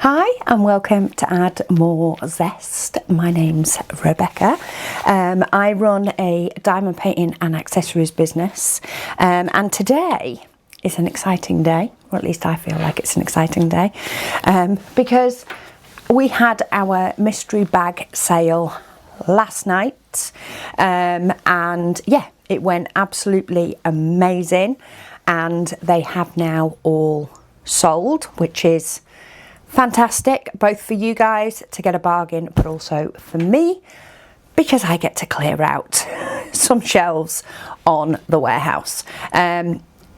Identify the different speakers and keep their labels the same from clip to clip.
Speaker 1: Hi and welcome to Add More Zest. My name's Rebecca. I run a diamond painting and accessories business, and today is an exciting day, or at least I feel like it's an exciting day, because we had our mystery bag sale last night, and yeah, it went absolutely amazing, and they have now all sold, which is fantastic, both for you guys to get a bargain, but also for me, because I get to clear out some shelves on the warehouse.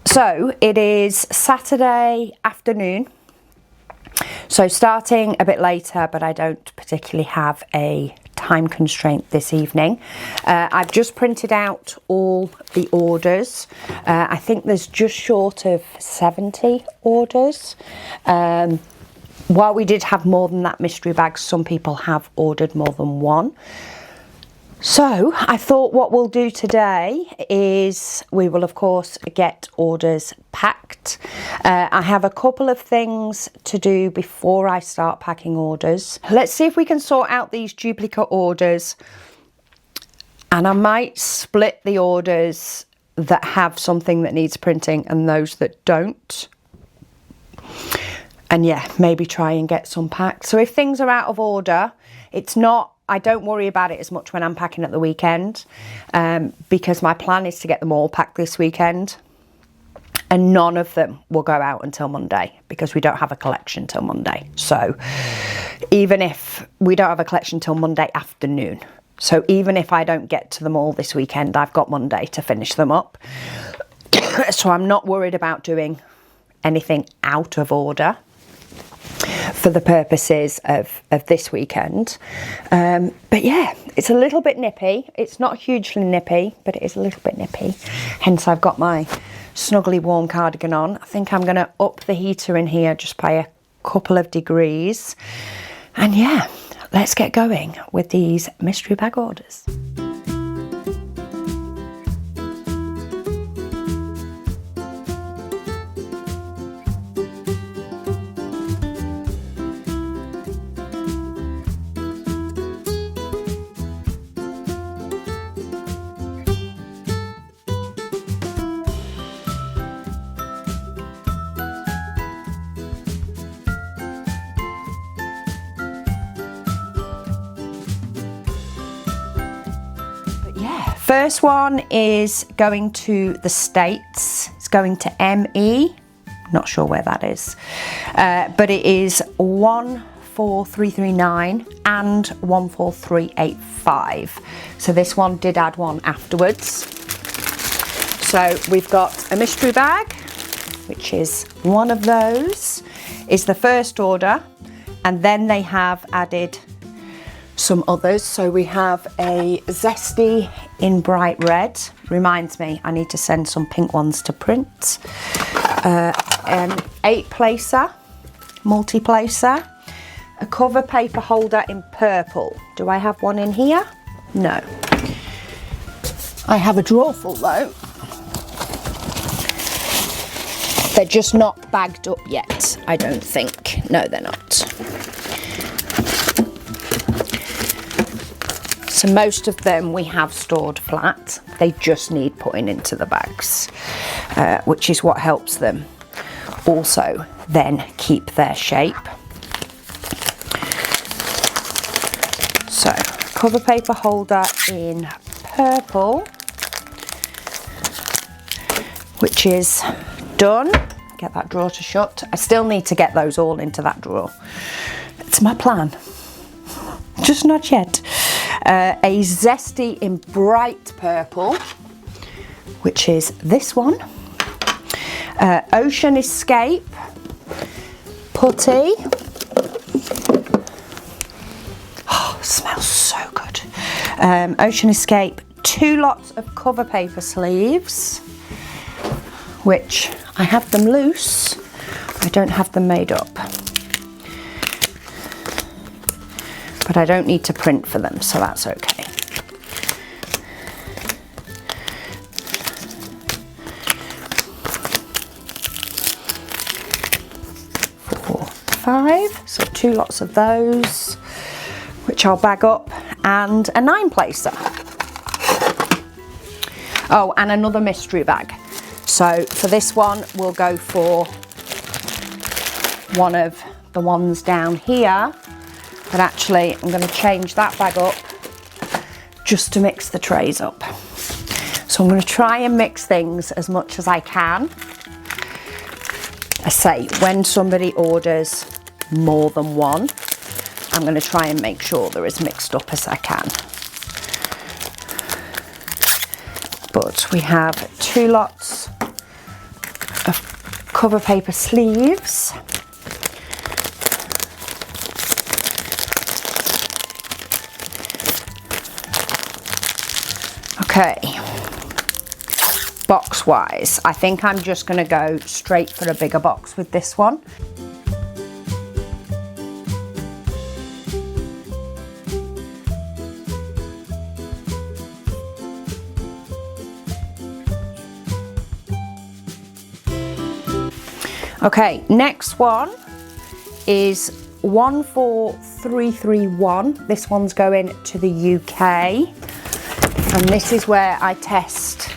Speaker 1: So it is Saturday afternoon, so starting a bit later, but I don't particularly have a time constraint this evening. I've just printed out all the orders. I think there's just short of 70 orders. While we did have more than that mystery bag, some people have ordered more than one. So I thought what we'll do today is we will of course get orders packed. I have a couple of things to do before I start packing orders. Let's see if we can sort out these duplicate orders, and I might split the orders that have something that needs printing and those that don't. And yeah, maybe try and get some packed. So if things are out of order, I don't worry about it as much when I'm packing at the weekend, because my plan is to get them all packed this weekend, and none of them will go out until Monday because we don't have a collection till Monday. So even if we don't have a collection till Monday afternoon, so even if I don't get to them all this weekend, I've got Monday to finish them up. So I'm not worried about doing anything out of order for the purposes of this weekend. But yeah, it's a little bit nippy. It's not hugely nippy, but it is a little bit nippy. Hence I've got my snuggly warm cardigan on. I think I'm going to up the heater in here just by a couple of degrees. And yeah, let's get going with these mystery bag orders. First one is going to the States. It's going to ME. Not sure where that is. But it is 14339 and 14385. So this one did add one afterwards. So we've got a mystery bag, which is one of those, is the first order. And then they have added some others. So we have a Zesty in bright red. Reminds me, I need to send some pink ones to print. An 8-placer, multi-placer. A cover paper holder in purple. Do I have one in here? No. I have a drawer full though. They're just not bagged up yet, I don't think. No, they're not. So most of them we have stored flat. They just need putting into the bags, which is what helps them also then keep their shape. So cover paper holder in purple, which is done. Get that drawer to shut. I still need to get those all into that drawer. It's my plan, just not yet. A Zesty in bright purple, which is this one. Ocean Escape putty. Oh, smells so good. Ocean Escape, 2 lots of cover paper sleeves, which I have them loose. I don't have them made up. But I don't need to print for them, so that's okay. 25, so 2 lots of those, which I'll bag up, and a 9 placer. Oh, and another mystery bag. So for this one, we'll go for one of the ones down here, but actually I'm going to change that bag up just to mix the trays up. So I'm going to try and mix things as much as I can. I say, when somebody orders more than one, I'm going to try and make sure they're as mixed up as I can. But we have 2 lots of cover paper sleeves. Okay, box wise, I think I'm just going to go straight for a bigger box with this one. Okay, next one is 14331. This one's going to the UK. And this is where I test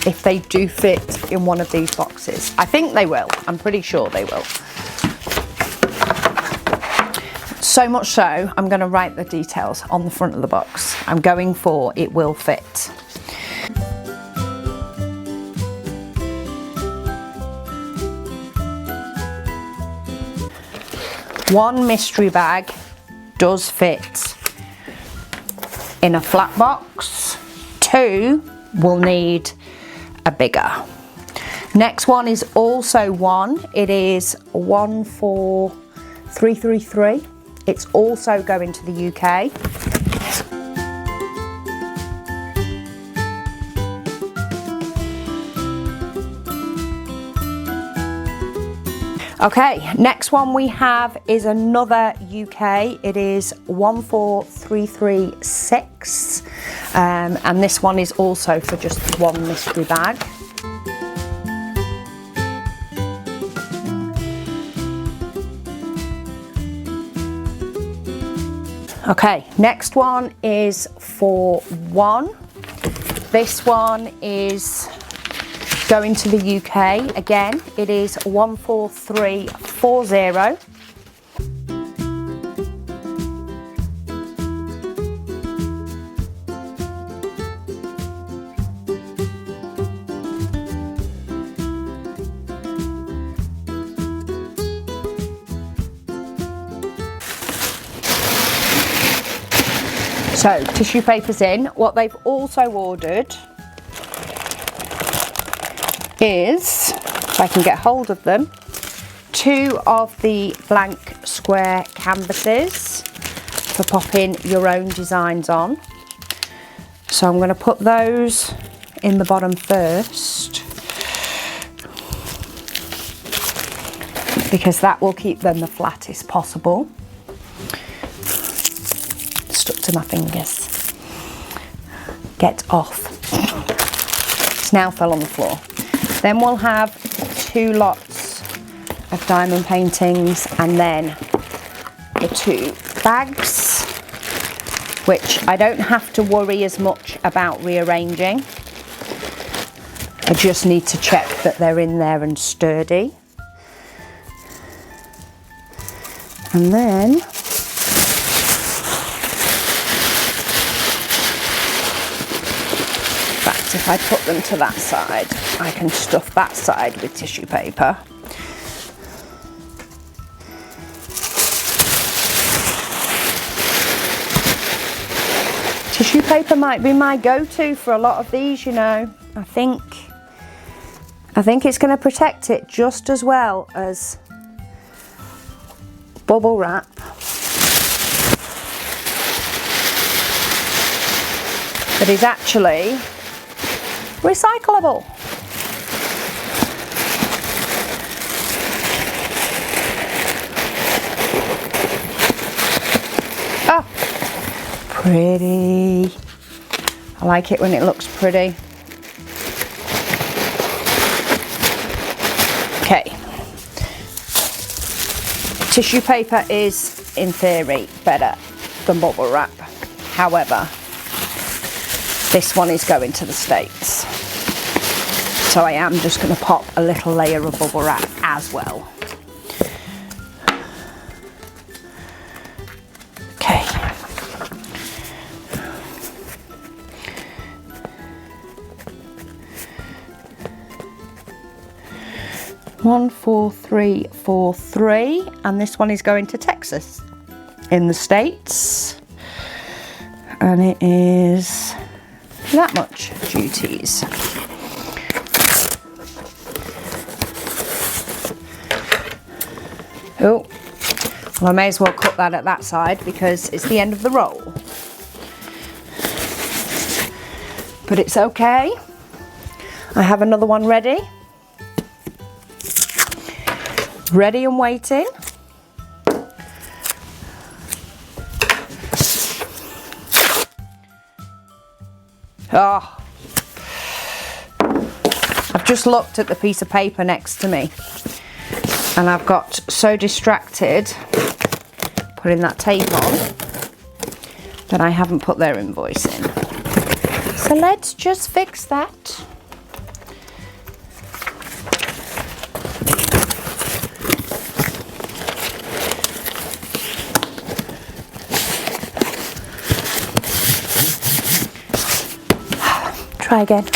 Speaker 1: if they do fit in one of these boxes. I think they will. I'm pretty sure they will. So much so, I'm going to write the details on the front of the box. I'm going for it will fit. One mystery bag does fit in a flat box. 2 will need a bigger. Next one is also 1. It is 14333. It's also going to the UK. Okay, next one we have is another UK. It is 14336, and this one is also for just 1 mystery bag. Okay, next one is for 1. This one is going to the UK. Again, it is 14340. So, tissue paper's in. What they've also ordered is, if I can get hold of them, 2 of the blank square canvases for popping your own designs on. So I'm going to put those in the bottom first, because that will keep them the flattest possible. Stuck to my fingers. Get off. It's now fell on the floor. Then we'll have 2 lots of diamond paintings, and then the 2 bags, which I don't have to worry as much about rearranging. I just need to check that they're in there and sturdy. And then in fact, if I put them to that side, I can stuff that side with tissue paper. Tissue paper might be my go-to for a lot of these, you know. I think it's going to protect it just as well as bubble wrap. That is actually recyclable. Oh, pretty. I like it when it looks pretty. Okay. Tissue paper is, in theory, better than bubble wrap. However, this one is going to the States. So I am just going to pop a little layer of bubble wrap as well. Okay. One, 4, 3, 4, 3, and this one is going to Texas in the States, and it is that much duties. Oh, well, I may as well cut that at that side because it's the end of the roll. But it's okay. I have another one ready. Ready and waiting. Oh, I've just looked at the piece of paper next to me and I've got so distracted putting that tape on that I haven't put their invoice in. So let's just fix that. Try again.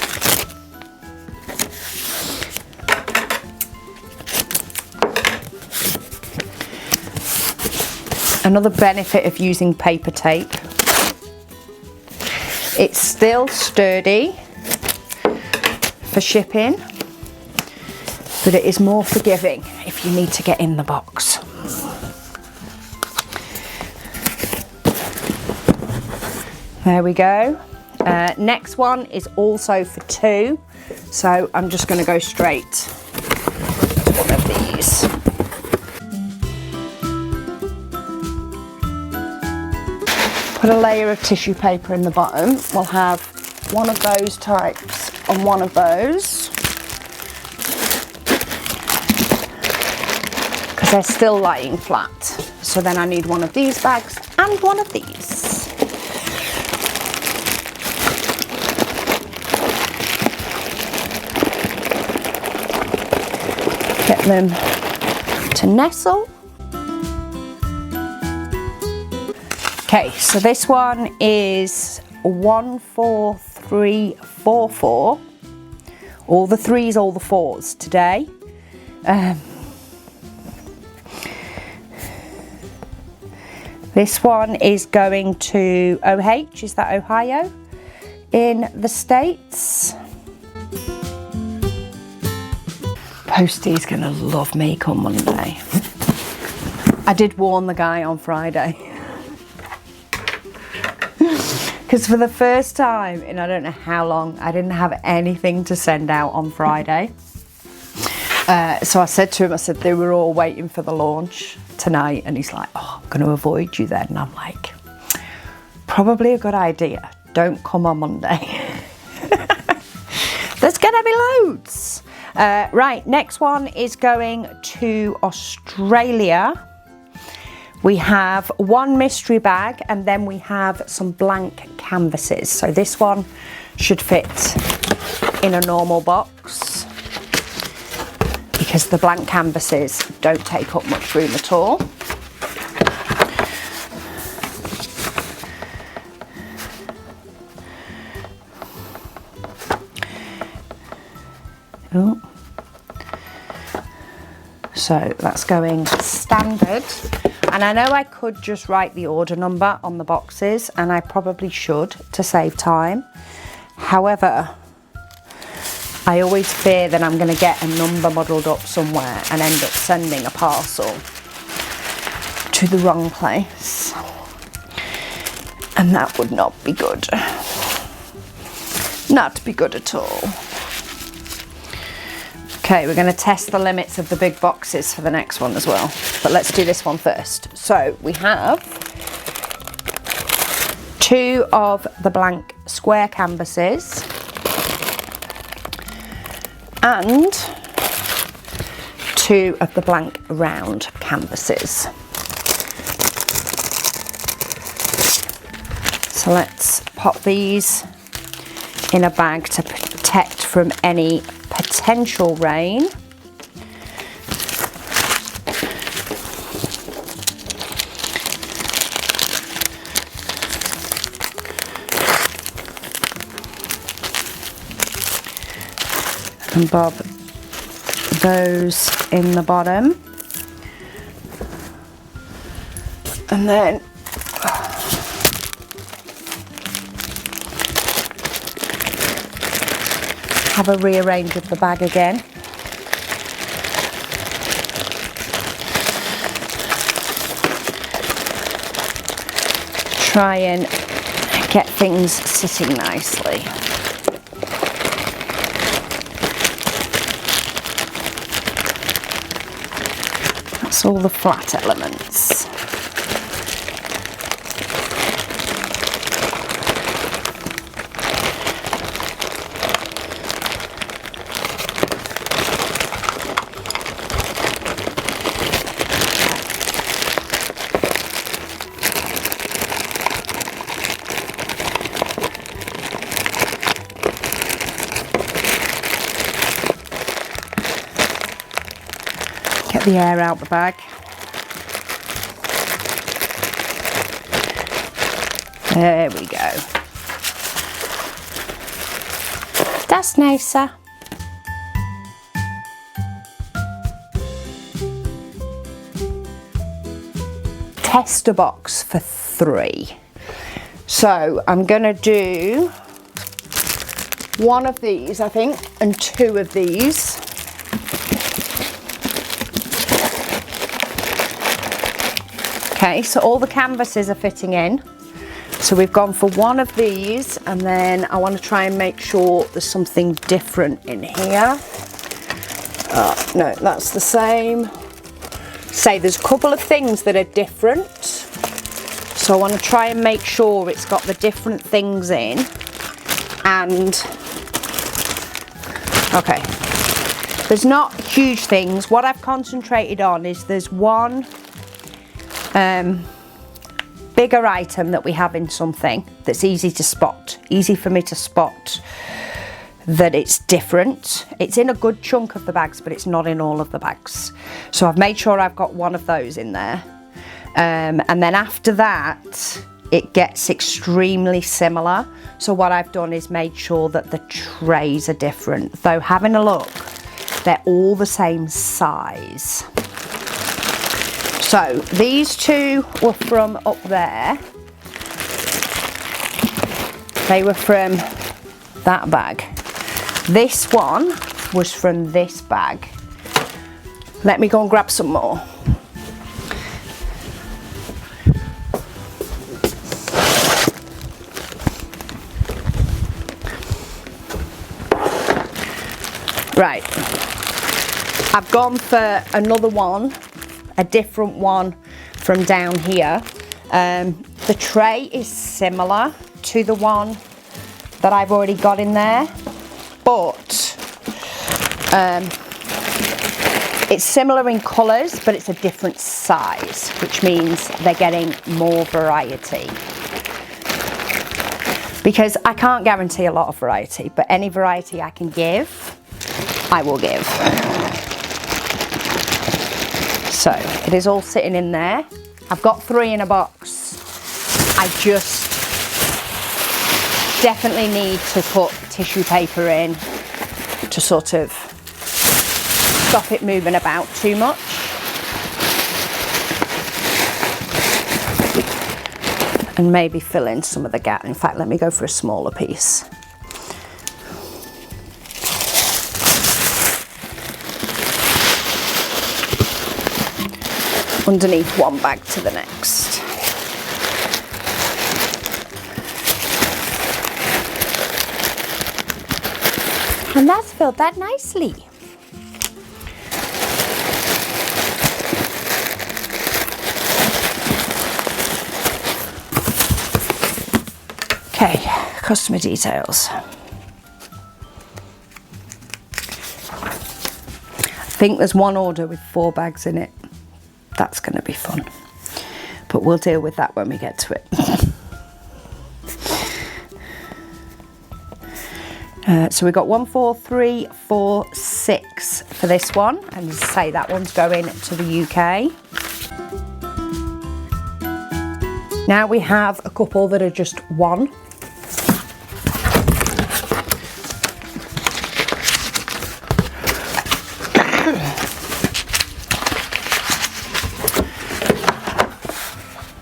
Speaker 1: Another benefit of using paper tape, it's still sturdy for shipping, but it is more forgiving if you need to get in the box. There we go. Next one is also for 2, so I'm just going to go straight to one of these. Put a layer of tissue paper in the bottom. We'll have one of those types and one of those, because they're still lying flat. So then I need one of these bags and one of these. Get them to nestle. Okay, so this one is 1, 4, 3, 4, 4. All the 3s, all the 4s today. This one is going to OH, is that Ohio? In the States. Posty's gonna love me come Monday. I did warn the guy on Friday. Because for the first time in I don't know how long, I didn't have anything to send out on Friday. So I said to him, I said, they were all waiting for the launch tonight. And he's like, oh, I'm going to avoid you then. And I'm like, probably a good idea. Don't come on Monday. There's going to be loads. Right, next one is going to Australia. We have one mystery bag and then we have some blank canvases. So this one should fit in a normal box because the blank canvases don't take up much room at all. Oh. So that's going standard. And I know I could just write the order number on the boxes, and I probably should to save time. However, I always fear that I'm going to get a number muddled up somewhere and end up sending a parcel to the wrong place. And that would not be good. Not be good at all. Okay, we're going to test the limits of the big boxes for the next one as well. But let's do this one first. So we have 2 of the blank square canvases 2 of the blank round canvases. So let's pop these in a bag to protect from any potential rain. And bob those in the bottom, and then have a rearrange of the bag again. Try and get things sitting nicely. That's all the flat elements. Get the air out the bag. There we go. That's nicer. Tester box for 3. So I'm gonna do 1 of these, I think, and 2 of these. Okay, so all the canvases are fitting in. So we've gone for 1 of these, and then I want to try and make sure there's something different in here. No, that's the same. Say there's a couple of things that are different. So I want to try and make sure it's got the different things in. And, okay, there's not huge things. What I've concentrated on is there's one bigger item that we have in something that's easy to spot, easy for me to spot that it's different. It's in a good chunk of the bags, but it's not in all of the bags. So I've made sure I've got 1 of those in there. And then after that, it gets extremely similar. So what I've done is made sure that the trays are different. Though having a look, they're all the same size. So these 2 were from up there. They were from that bag. This one was from this bag. Let me go and grab some more. Right, I've gone for another one, a different one from down here. The tray is similar to the one that I've already got in there, but it's similar in colours, but it's a different size, which means they're getting more variety. Because I can't guarantee a lot of variety, but any variety I can give, I will give. So it is all sitting in there. I've got 3 in a box. I just definitely need to put tissue paper in to sort of stop it moving about too much. And maybe fill in some of the gap. In fact, let me go for a smaller piece. Underneath one bag to the next. And that's filled that nicely. Okay, customer details. think there's one order with 4 bags in it. That's going to be fun. But we'll deal with that when we get to it. So we've got 1, 4, 3, 4, 6 for this one. And as I say, that one's going to the UK. Now we have a couple that are just 1.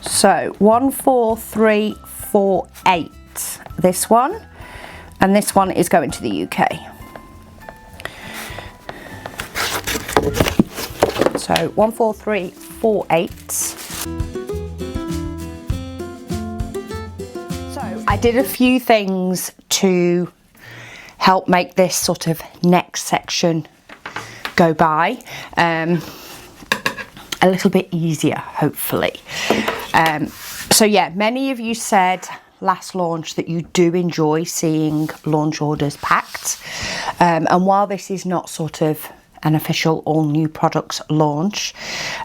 Speaker 1: So 1, 4, 3, 4, 8. This one. And this one is going to the UK. So 1, 4, 3, 4, 8. So I did a few things to help make this sort of next section go by a little bit easier, hopefully. So yeah, many of you said last launch that you do enjoy seeing launch orders packed, and while this is not sort of an official all new products launch,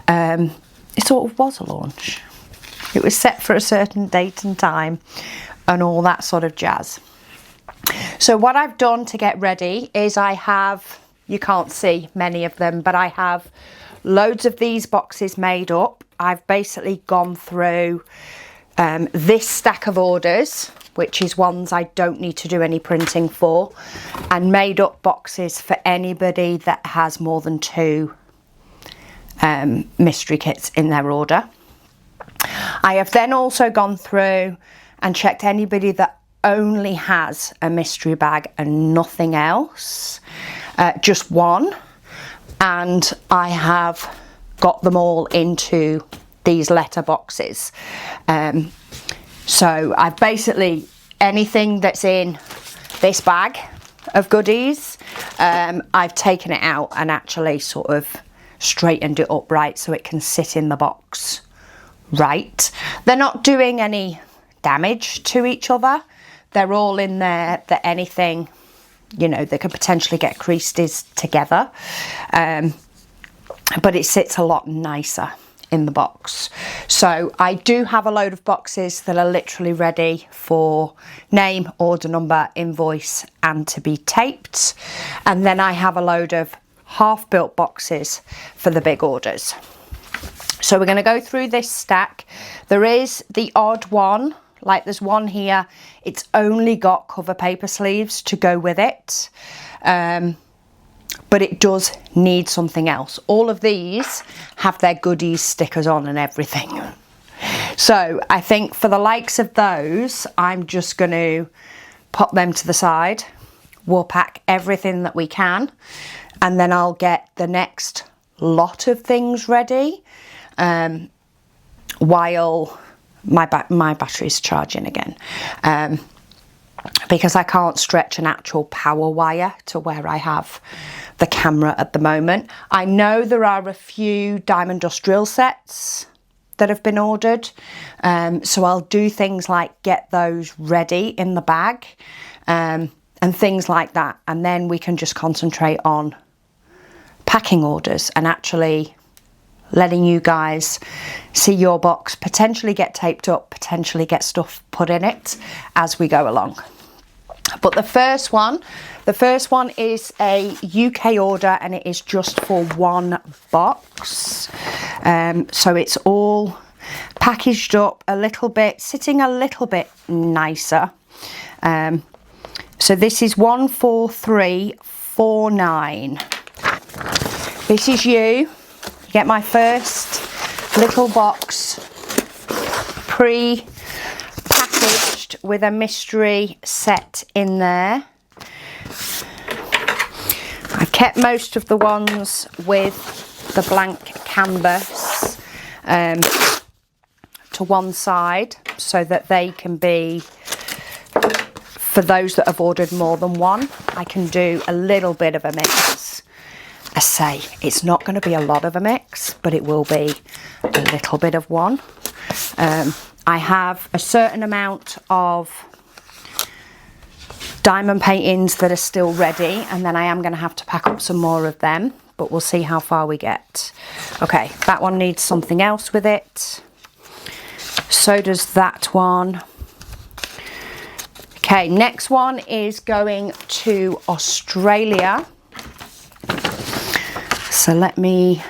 Speaker 1: it sort of was a launch. It was set for a certain date and time and all that sort of jazz. So what I've done to get ready is I have, you can't see many of them, but I have loads of these boxes made up. I've basically gone through this stack of orders, which is ones I don't need to do any printing for, and made up boxes for anybody that has more than 2 mystery kits in their order. I have then also gone through and checked anybody that only has a mystery bag and nothing else, just one, and I have got them all into these letter boxes. So I've basically, anything that's in this bag of goodies, I've taken it out and actually sort of straightened it up right so it can sit in the box right. They're not doing any damage to each other. They're all in there that anything, you know, they could potentially get creased is together. But it sits a lot nicer in the box. So I do have a load of boxes that are literally ready for name, order number, invoice and to be taped. And then I have a load of half built boxes for the big orders. So we're going to go through this stack. There is the odd one, like there's one here, it's only got cover paper sleeves to go with it. But it does need something else. All of these have their goodies stickers on and everything. So I think for the likes of those, I'm just going to pop them to the side. We'll pack everything that we can, and then I'll get the next lot of things ready while my battery's charging again. Because I can't stretch an actual power wire to where I have the camera at the moment. I know there are a few Diamond Dust drill sets that have been ordered, so I'll do things like get those ready in the bag and things like that, and then we can just concentrate on packing orders and actually letting you guys see your box potentially get taped up, potentially get stuff put in it as we go along. But the first one is a UK order, and it is just for 1 box. So it's all packaged up a little bit, sitting a little bit nicer. So this is 14349. This is you. You get my first little box pre-packaged with a mystery set in there. I've kept most of the ones with the blank canvas to one side so that they can be, for those that have ordered more than one, I can do a little bit of a mix. I say it's not going to be a lot of a mix, but it will be a little bit of one. I have a certain amount of diamond paintings that are still ready, and then I am going to have to pack up some more of them. but we'll see how far we get. Okay, that one needs something else with it. So does that one. Okay, next one is going to Australia. So let me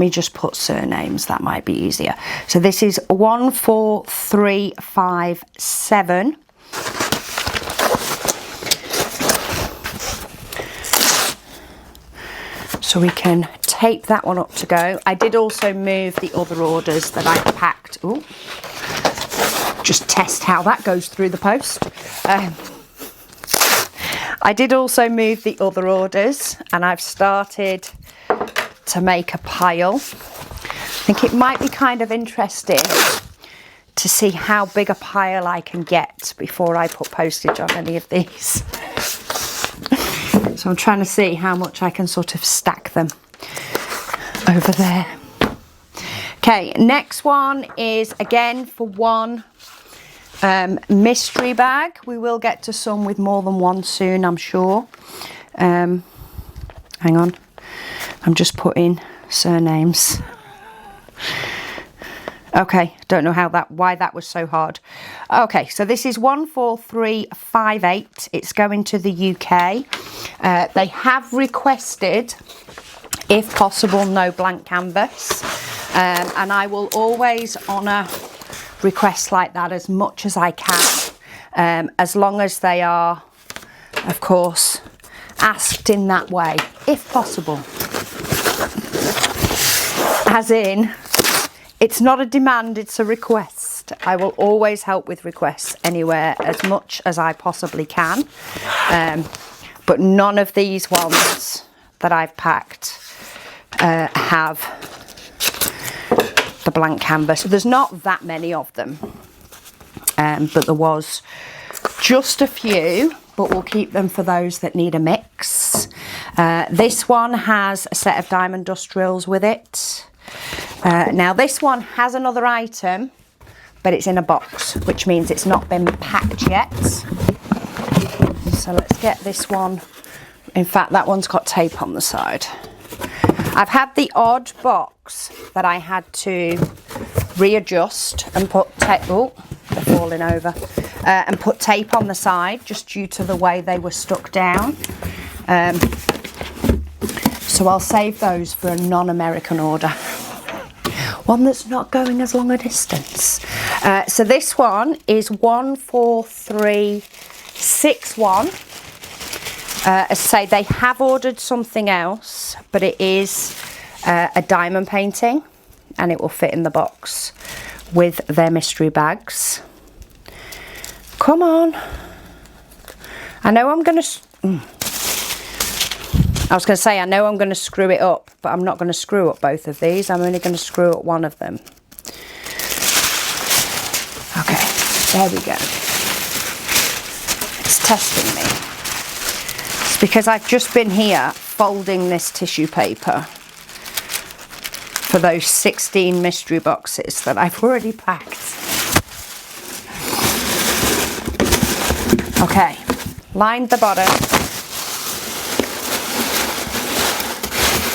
Speaker 1: just put surnames, that might be easier. So this is 14357. So we can tape that one up to go. I did also move the other orders that I packed. Ooh. Just test how that goes through the post. I did also move the other orders, and I've started to make a pile. I think it might be kind of interesting to see how big a pile I can get before I put postage on any of these. So I'm trying to see how much I can sort of stack them over there. Okay, next one is again for one mystery bag. We will get to some with more than one soon, I'm sure. Hang on, I'm just putting surnames. Okay, don't know why that was so hard. Okay, so this is 14358. It's going to the UK. They have requested, if possible, no blank canvas. And I will always honour requests like that as much as I can, as long as they are, of course, asked in that way, if possible. As in, it's not a demand, it's a request. I will always help with requests anywhere as much as I possibly can. But none of these ones that I've packed have the blank canvas. There's not that many of them, but there was just a few, but we'll keep them for those that need a mix. This one has a set of diamond dust drills with it. Now this one has another item, but it's in a box, which means it's not been packed yet. So let's get this one. In fact, that one's got tape on the side. I've had the odd box that I had to readjust and put tape, oh, they're falling over, and put tape on the side just due to the way they were stuck down. So I'll save those for a non-American order. One that's not going as long a distance. So this one is 14361. As I say, they have ordered something else, but it is a diamond painting, and it will fit in the box with their mystery bags. Come on. I know I'm going to... I was going to say, I know I'm going to screw it up, but I'm not going to screw up both of these. I'm only going to screw up one of them. Okay, there we go. It's testing me. It's because I've just been here folding this tissue paper for those 16 mystery boxes that I've already packed. Okay, lined the bottom.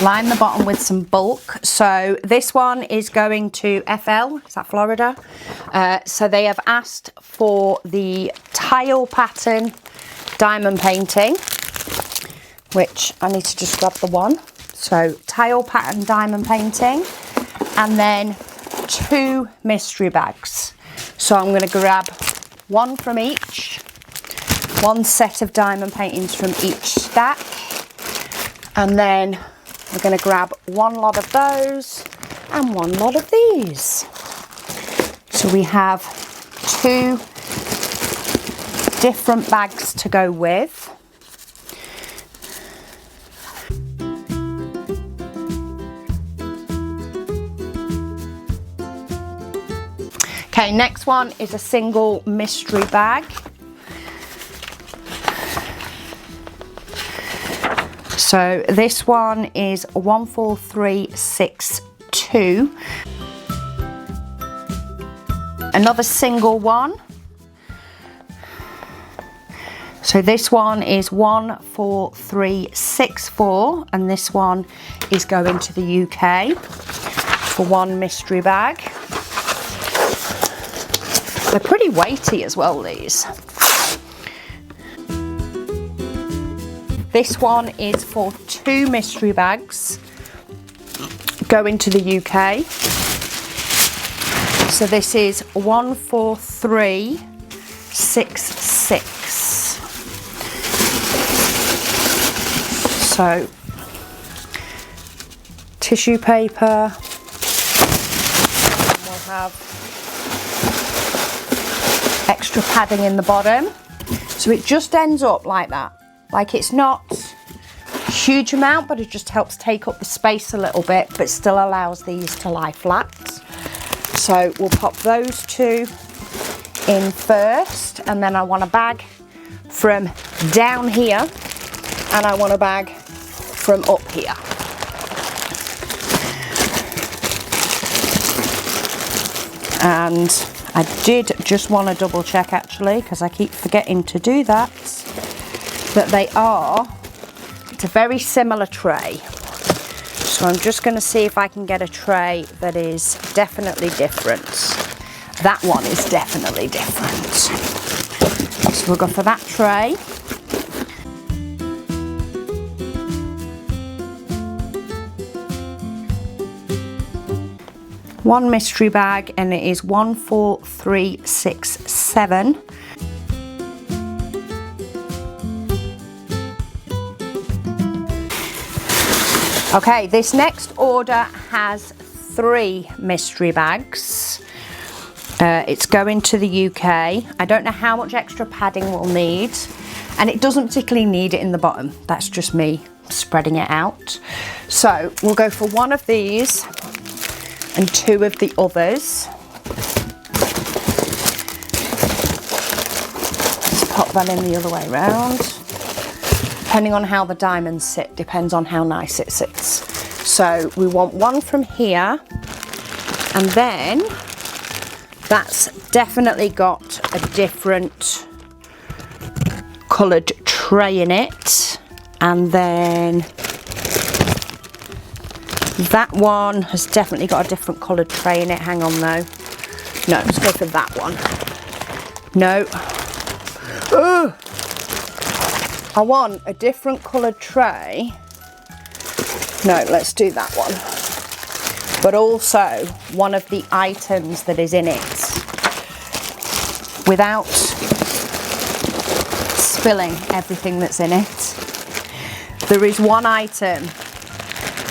Speaker 1: Line the bottom with some bulk. So this one is going to FL, is that Florida? So they have asked for the tile pattern diamond painting, which I need to just grab the one. So tile pattern diamond painting, and then 2 mystery bags. So I'm going to grab one from each, one set of diamond paintings from each stack, and then we're going to grab one lot of those and one lot of these. So we have 2 different bags to go with. Okay, next one is a single mystery bag. So this one is 14362. Another single one. So this one is 14364 and this one is going to the UK for one mystery bag. They're pretty weighty as well, these. This one is for 2 mystery bags going to the UK. So this is 14366. So tissue paper, and we'll have extra padding in the bottom. So it just ends up like that. Like, it's not a huge amount, but it just helps take up the space a little bit, but still allows these to lie flat. So we'll pop those 2 in first, and then I want a bag from down here and I want a bag from up here. And I did just want to double check, actually, because I keep forgetting to do that, that it's a very similar tray. So I'm just going to see if I can get a tray that is definitely different. That one is definitely different. So we'll go for that tray. One mystery bag, and it is 14367. Okay, this next order has 3 mystery bags. It's going to the UK. I don't know how much extra padding we'll need, and it doesn't particularly need it in the bottom. That's just me spreading it out. So we'll go for 1 of these and 2 of the others. Let's pop that in the other way round. Depending on how the diamonds sit, depends on how nice it sits. So we want 1 from here, and then that's definitely got a different coloured tray in it. And then that one has definitely got a different coloured tray in it. Hang on though. No, let's go for that one. No. Ugh. I want a different coloured tray. No, let's do that one. But also one of the items that is in it, without spilling everything that's in it. There is one item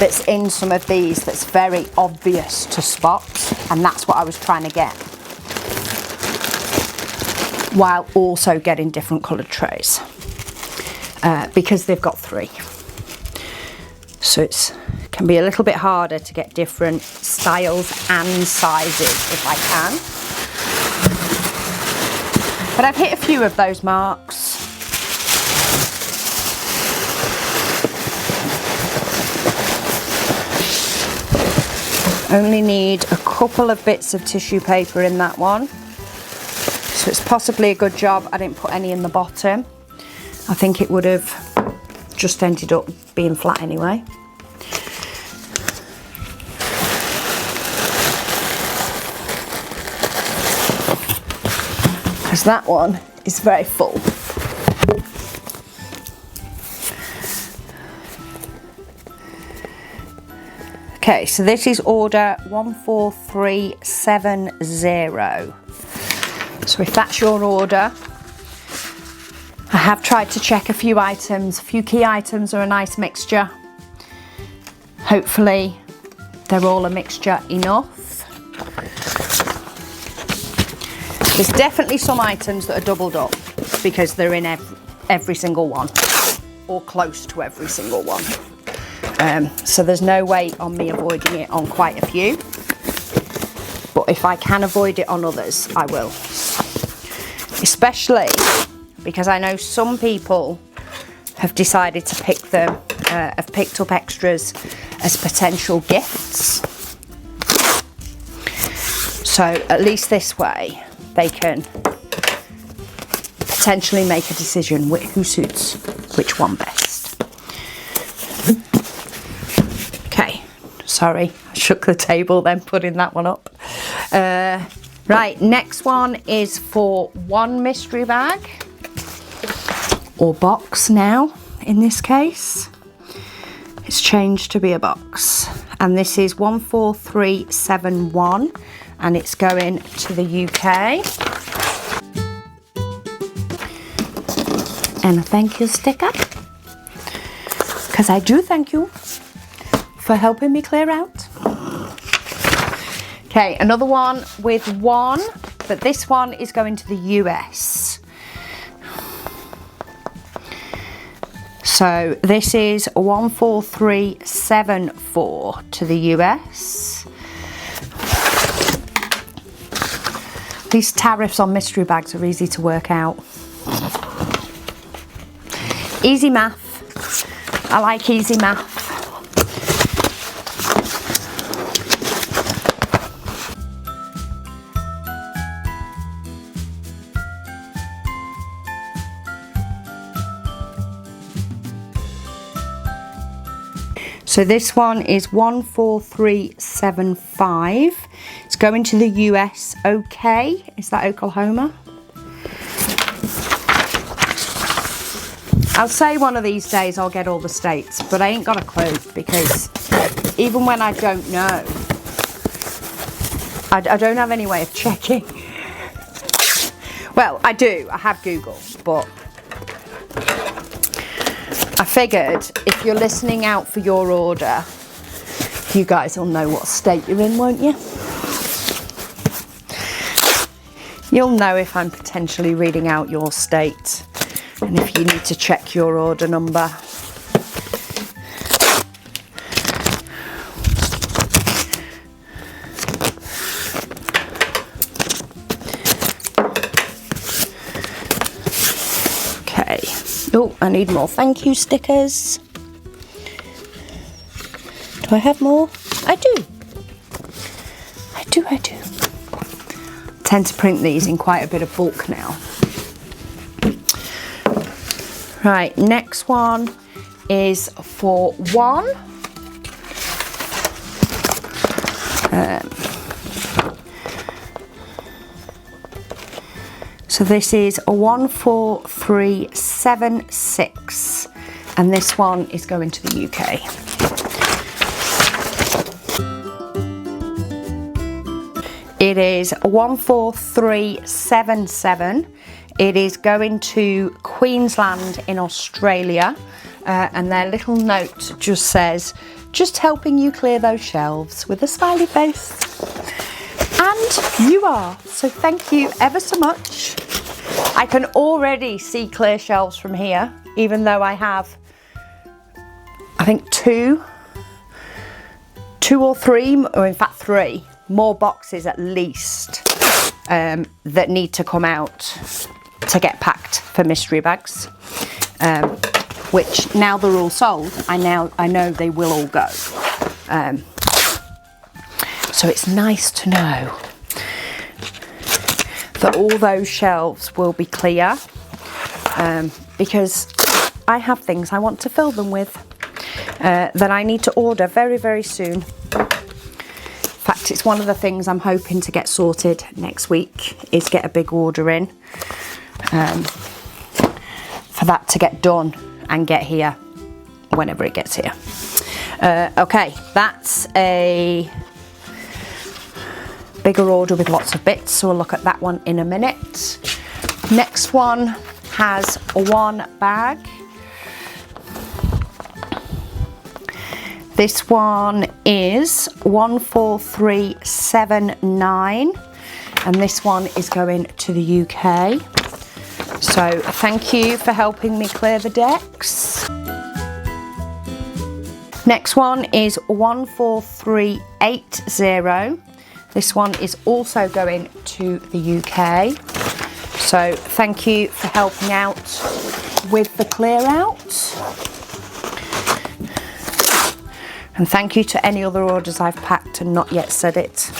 Speaker 1: that's in some of these that's very obvious to spot, and that's what I was trying to get, while also getting different coloured trays, because they've got 3. So it can be a little bit harder to get different styles and sizes if I can. But I've hit a few of those marks. Only need a couple of bits of tissue paper in that one. So it's possibly a good job I didn't put any in the bottom. I think it would have just ended up being flat anyway. Because that one is very full. Okay, so this is order 14370. So if that's your order, I have tried to check a few items. A few key items are a nice mixture. Hopefully they're all a mixture enough. There's definitely some items that are doubled up because they're in every single one, or close to every single one. So there's no way on me avoiding it on quite a few. But if I can avoid it on others, I will. Especially because I know some people have decided to pick them, have picked up extras as potential gifts. So at least this way they can potentially make a decision who suits which one best. Okay, sorry, I shook the table then putting that one up. Right, next one is for one mystery bag, or box now in this case. It's changed to be a box, and this is 14371, and it's going to the UK. And a thank you sticker, because I do thank you for helping me clear out. Okay, another one with one, but this one is going to the US. So this is 14374 to the US. These tariffs on mystery bags are easy to work out. Easy math. I like easy math. So this one is 14375. It's going to the US. Okay, is that Oklahoma? I'll say one of these days I'll get all the states, but I ain't got a clue, because even when I don't know, I don't have any way of checking. Well, I do, I have Google, but I figured if you're listening out for your order, you guys will know what state you're in, won't you? You'll know if I'm potentially reading out your state, and if you need to check your order number. Okay. Oh, I need more thank you stickers. Do I have more? I do. I do. I tend to print these in quite a bit of bulk now. Right, next one is for one. So this is a 14376, and this one is going to the UK. It is 14377. It is going to Queensland in Australia, and their little note just says, just helping you clear those shelves, with a smiley face. And you are, so thank you ever so much. I can already see clear shelves from here, even though I have, I think two or three, or in fact 3 more boxes at least that need to come out to get packed for mystery bags, which now they're all sold, I know they will all go. So it's nice to know that all those shelves will be clear, because I have things I want to fill them with that I need to order very, very soon. In fact, it's one of the things I'm hoping to get sorted next week, is get a big order in for that to get done and get here whenever it gets here. Okay, that's a bigger order with lots of bits, so we'll look at that one in a minute. Next one has one bag. This one is 14379, and this one is going to the UK. So thank you for helping me clear the decks. Next one is 14380. This one is also going to the UK. So thank you for helping out with the clear out. And thank you to any other orders I've packed and not yet said it.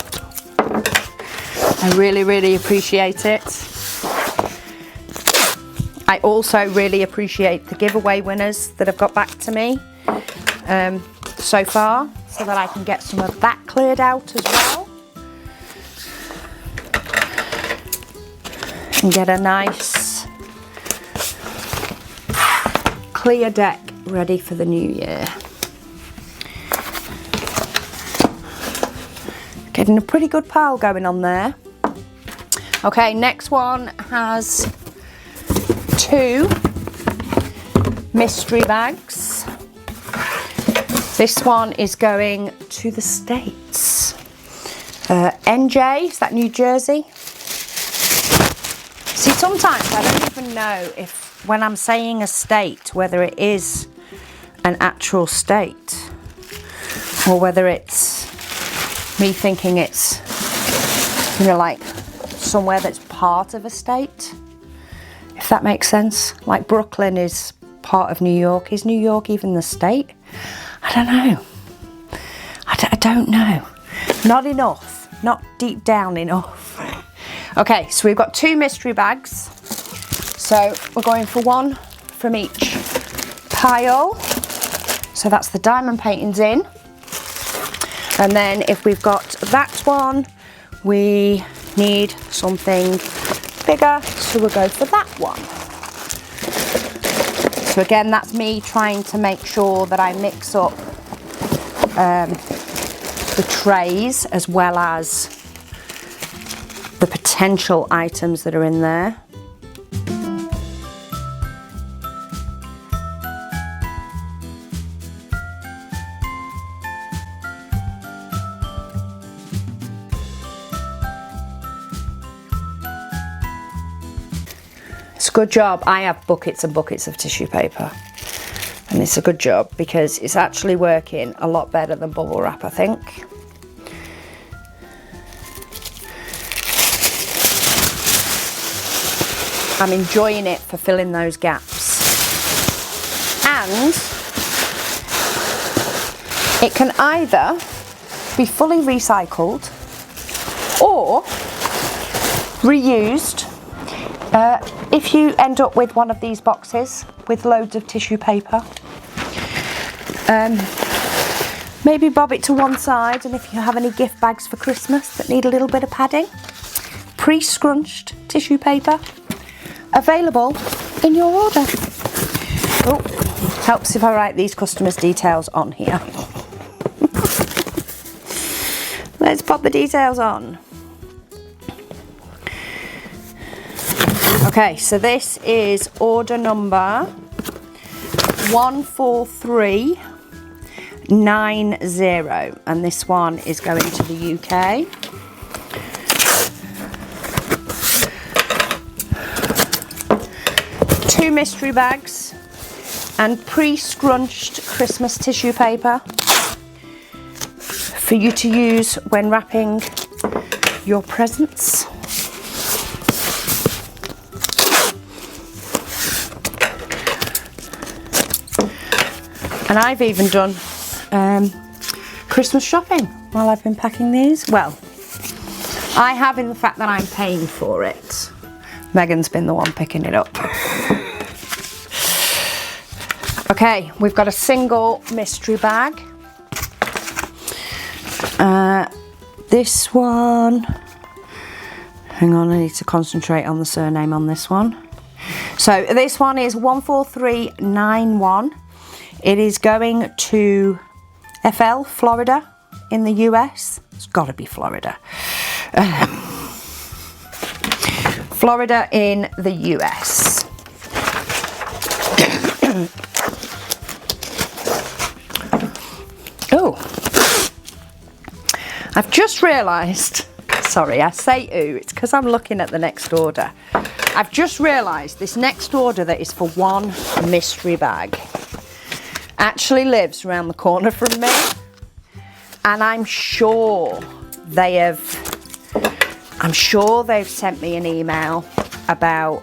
Speaker 1: I really, really appreciate it. I also really appreciate the giveaway winners that have got back to me so far, so that I can get some of that cleared out as well. And get a nice clear deck ready for the new year. Getting a pretty good pile going on there. Okay, next one has 2 mystery bags. This one is going to the States. NJ, is that New Jersey? See, sometimes I don't even know if, when I'm saying a state, whether it is an actual state or whether it's me thinking it's, you know, like somewhere that's part of a state, if that makes sense. Like Brooklyn is part of New York. Is New York even the state? I don't know. I don't know. Not enough. Not deep down enough. Okay, so we've got 2 mystery bags. So we're going for 1 from each pile. So that's the diamond paintings in. And then if we've got that one, we need something bigger, so we'll go for that one. So again, that's me trying to make sure that I mix up the trays as well as the potential items that are in there. It's a good job. I have buckets and buckets of tissue paper, and it's a good job because it's actually working a lot better than bubble wrap, I think. I'm enjoying it for filling those gaps, and it can either be fully recycled or reused. If you end up with one of these boxes with loads of tissue paper, maybe bob it to one side, and if you have any gift bags for Christmas that need a little bit of padding, pre-scrunched tissue paper available in your order. Oh, helps if I write these customers' details on here. Let's pop the details on. Okay, so this is order number 14390, and this one is going to the UK. Two mystery bags and pre-scrunched Christmas tissue paper for you to use when wrapping your presents. And I've even done Christmas shopping while I've been packing these. Well, I have, in the fact that I'm paying for it. Megan's been the one picking it up. Okay, we've got a single mystery bag. This one, hang on, I need to concentrate on the surname on this one. So this one is 14391. It is going to FL, Florida, in the US. It's got to be Florida. Florida in the US. Oh, I've just realised, sorry, I say ooh, it's because I'm looking at the next order. I've just realised this next order that is for one mystery bag actually lives around the corner from me, and I'm sure they've sent me an email about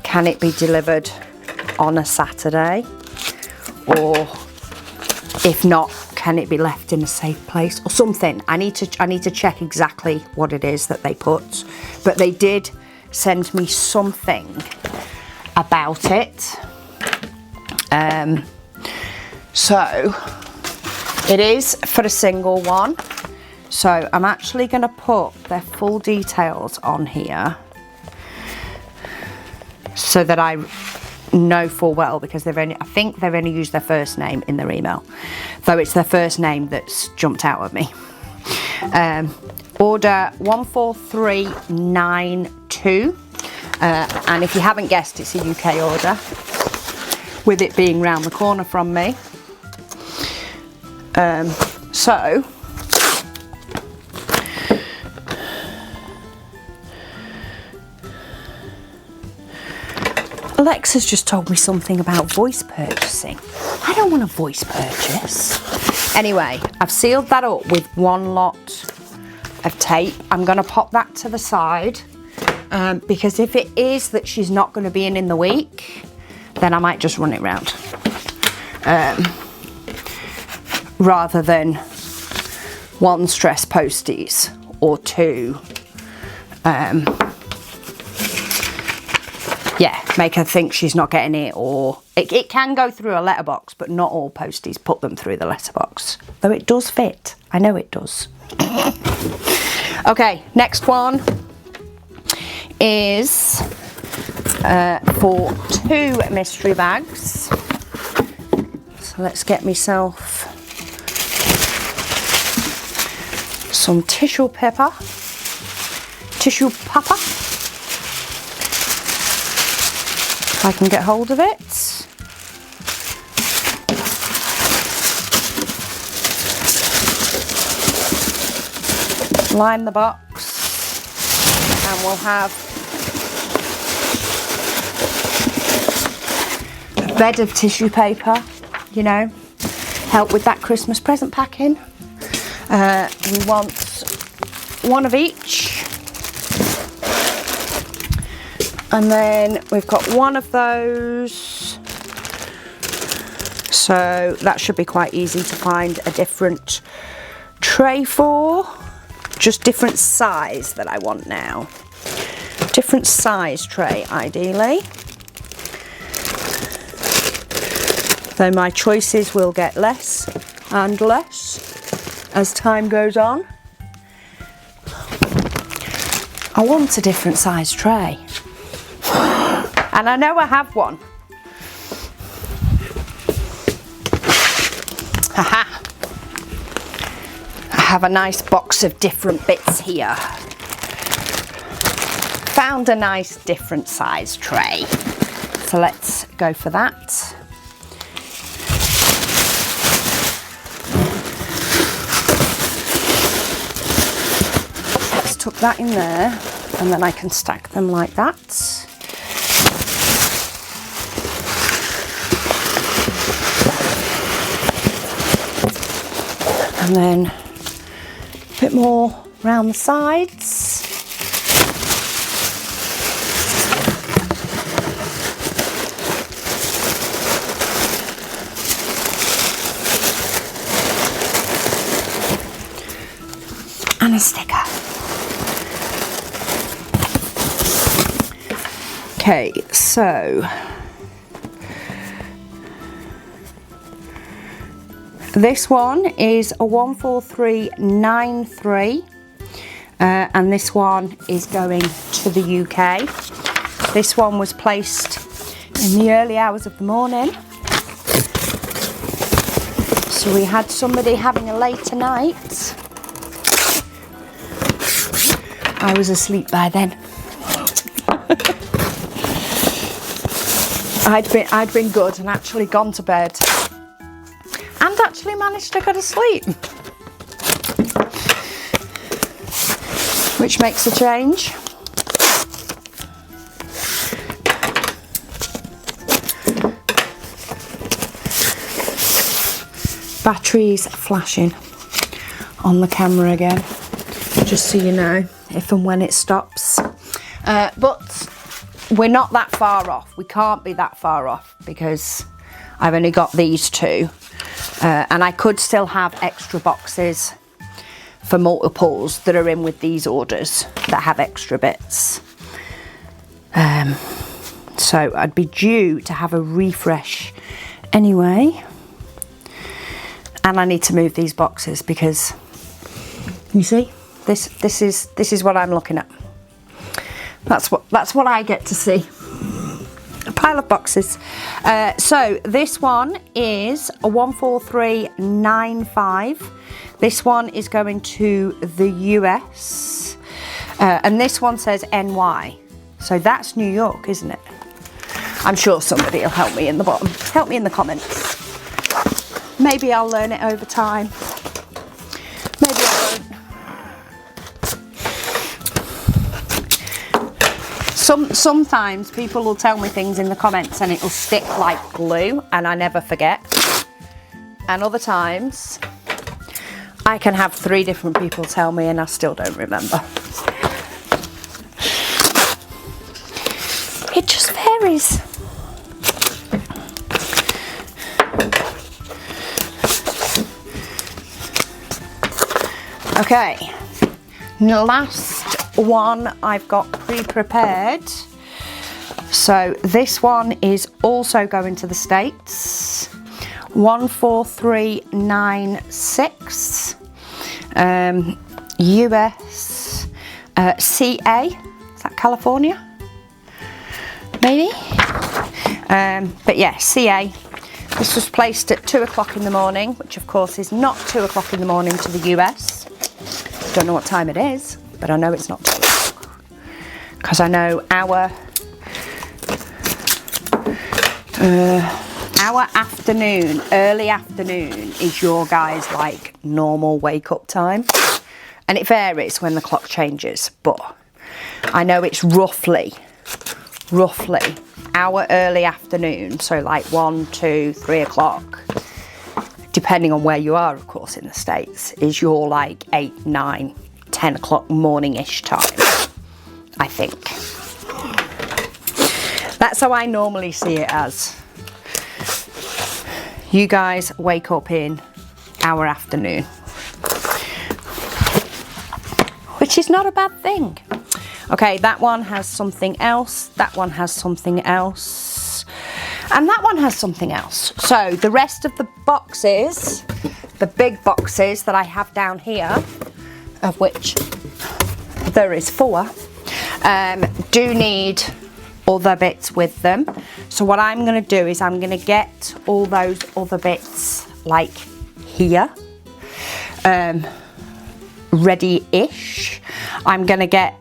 Speaker 1: can it be delivered on a Saturday, or if not, can it be left in a safe place or something. I need to check exactly what it is that they put, but they did send me something about it. So it is for a single one. So I'm actually going to put their full details on here so that I know full well, because I think they've only used their first name in their email, though it's their first name that's jumped out at me. Order 14392, and if you haven't guessed, it's a UK order, with it being round the corner from me. So Alexa's just told me something about voice purchasing. I don't want a voice purchase. Anyway, I've sealed that up with one lot of tape. I'm going to pop that to the side, because if it is that she's not going to be in the week, then I might just run it round, rather than one stress posties or two. Yeah, make her think she's not getting it, or it can go through a letterbox, but not all posties put them through the letterbox, though it does fit. I know it does. Okay, next one is for 2 mystery bags. So let's get myself some tissue paper. If I can get hold of it. Line the box, and we'll have a bed of tissue paper, you know, help with that Christmas present packing. We want one of each. And then we've got one of those, so that should be quite easy to find a different tray for. Just different size that I want now. Different size tray, ideally. Though my choices will get less and less as time goes on. I want a different size tray. And I know I have one. Haha. I have a nice box of different bits here. Found a nice different size tray. So let's go for that. Let's tuck that in there, and then I can stack them like that. And then a bit more around the sides. And a sticker. Okay, so this one is a 14393, and this one is going to the UK. This one was placed in the early hours of the morning, so we had somebody having a later night. I was asleep by then. I'd been good and actually gone to bed. And actually managed to go to sleep, which makes a change. Batteries flashing on the camera again, just so you know, if and when it stops. But we're not that far off. We can't be that far off because I've only got these two. And I could still have extra boxes for multiples that are in with these orders that have extra bits. So I'd be due to have a refresh anyway. And I need to move these boxes because you see, this is what I'm looking at. That's what I get to see. A pile of boxes. So this one is a 14395. This one is going to the US, and this one says NY. So that's New York, isn't it? I'm sure somebody will help me in the bottom. Help me in the comments. Maybe I'll learn it over time. Maybe I won't. Sometimes people will tell me things in the comments and it'll stick like glue and I never forget. And other times I can have 3 different people tell me and I still don't remember. It just varies. Okay, the last one I've got pre-prepared. So this one is also going to the States. 14396. US. CA. Is that California? Maybe? But yeah, CA. This was placed at 2 o'clock in the morning, which of course is not 2 o'clock in the morning to the US. Don't know what time it is, but I know it's not 2 o'clock. Because I know our afternoon, early afternoon, is your guys' like normal wake up time. And it varies when the clock changes, but I know it's roughly our early afternoon, so like 1, 2, 3 o'clock, depending on where you are, of course, in the States, is your like 8, 9, 10 o'clock morning-ish time, I think. That's how I normally see it as. You guys wake up in our afternoon, which is not a bad thing. Okay, that one has something else, that one has something else, and that one has something else. So the rest of the boxes, the big boxes that I have down here, of which there is 4, do need other bits with them. So what I'm going to do is I'm going to get all those other bits like here, ready-ish. I'm going to get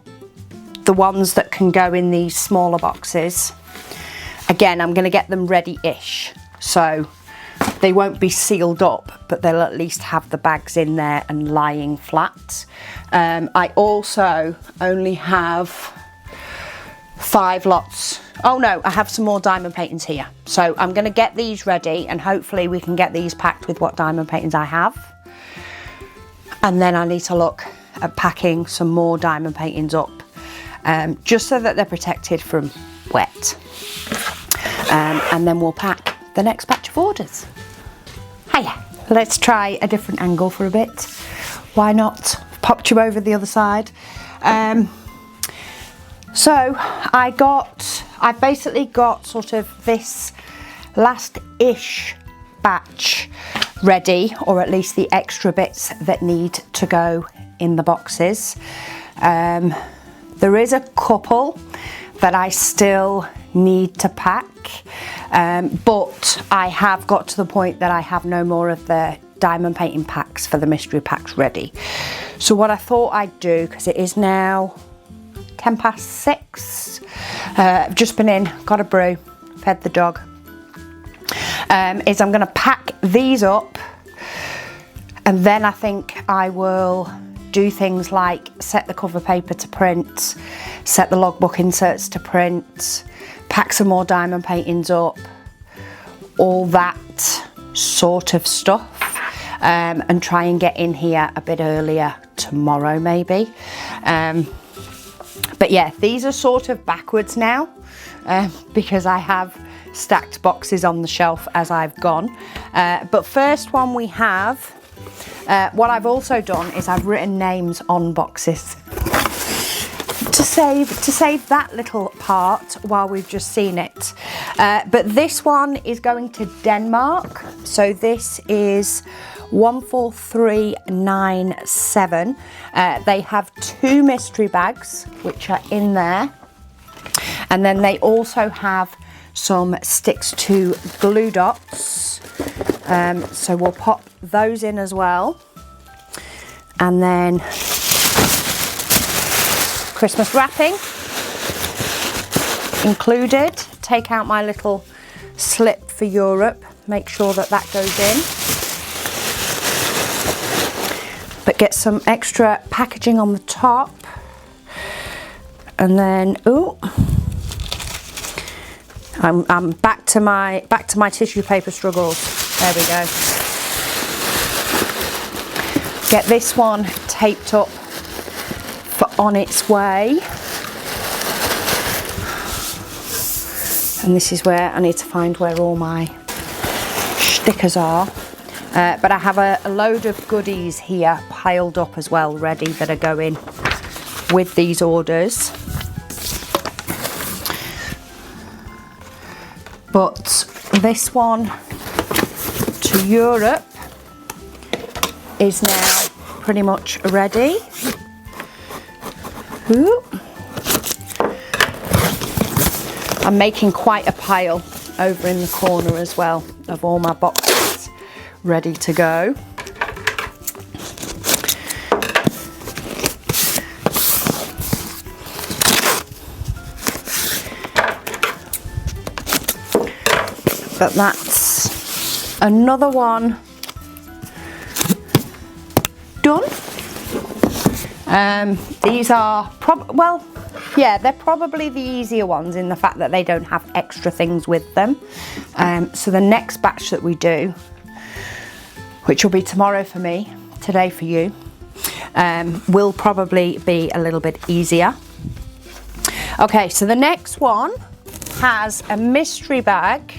Speaker 1: the ones that can go in these smaller boxes. Again, I'm going to get them ready-ish, so they won't be sealed up, but they'll at least have the bags in there and lying flat. I also only have 5 lots. Oh no, I have some more diamond paintings here. So I'm going to get these ready and hopefully we can get these packed with what diamond paintings I have. And then I need to look at packing some more diamond paintings up, just so that they're protected from wet. And then we'll pack the next batch of orders. Hiya. Let's try a different angle for a bit. Why not? Popped you over the other side. So I basically got sort of this last-ish batch ready, or at least the extra bits that need to go in the boxes. There is a couple that I still need to pack, but I have got to the point that I have no more of the diamond painting packs for the mystery packs ready. So what I thought I'd do, because it is now 6:10, I've just been in, got a brew, fed the dog, is I'm going to pack these up, and then I think I will do things like set the cover paper to print, set the logbook inserts to print, pack some more diamond paintings up, all that sort of stuff, and try and get in here a bit earlier tomorrow maybe. But yeah, these are sort of backwards now, because I have stacked boxes on the shelf as I've gone. But first one we have, what I've also done is I've written names on boxes. Just save that little part while we've just seen it. But this one is going to Denmark. So this is 14397. They have 2 mystery bags which are in there, and then they also have some sticks to glue dots. So we'll pop those in as well, and then Christmas wrapping included. Take out my little slip for Europe, make sure that that goes in. But get some extra packaging on the top, and then I'm back to my tissue paper struggles. There we go. Get this one taped up for on its way, and this is where I need to find where all my stickers are. But I have a load of goodies here piled up as well, ready, that are going with these orders. But this one to Europe is now pretty much ready. Ooh. I'm making quite a pile over in the corner as well of all my boxes ready to go. But that's another one done. These are they're probably the easier ones in the fact that they don't have extra things with them. So the next batch that we do, which will be tomorrow for me, today for you, will probably be a little bit easier. Okay, so the next one has a mystery bag,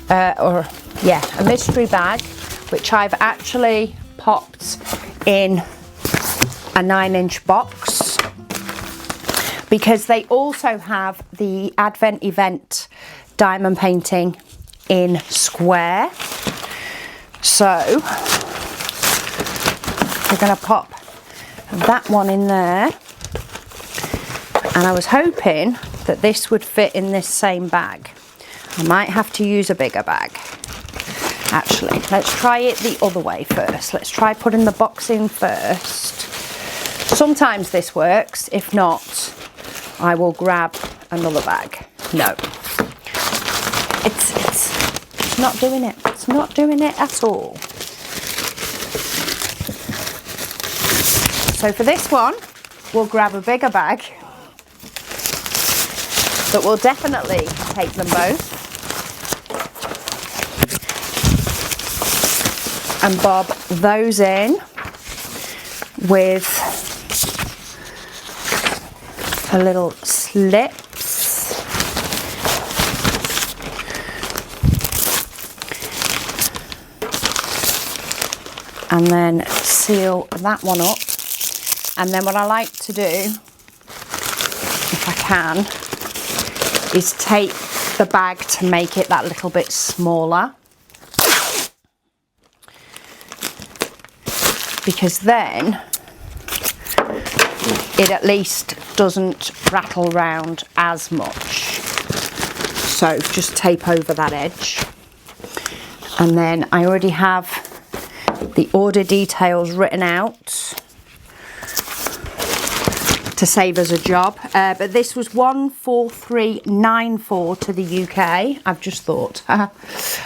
Speaker 1: a mystery bag, which I've actually popped in a 9-inch box, because they also have the Advent event diamond painting in square. So we're going to pop that one in there, and I was hoping that this would fit in this same bag. I might have to use a bigger bag. Actually, let's try it the other way first. Let's try putting the box in first. Sometimes this works. If not, I will grab another bag. No, it's not doing it. It's not doing it at all. So for this one, we'll grab a bigger bag, but we'll definitely take them both and bob those in with a little slips. And then seal that one up. And then what I like to do, if I can, is take the bag to make it that little bit smaller. Because then it at least doesn't rattle round as much. So just tape over that edge. And then I already have the order details written out to save us a job. But this was 14394 to the UK, I've just thought.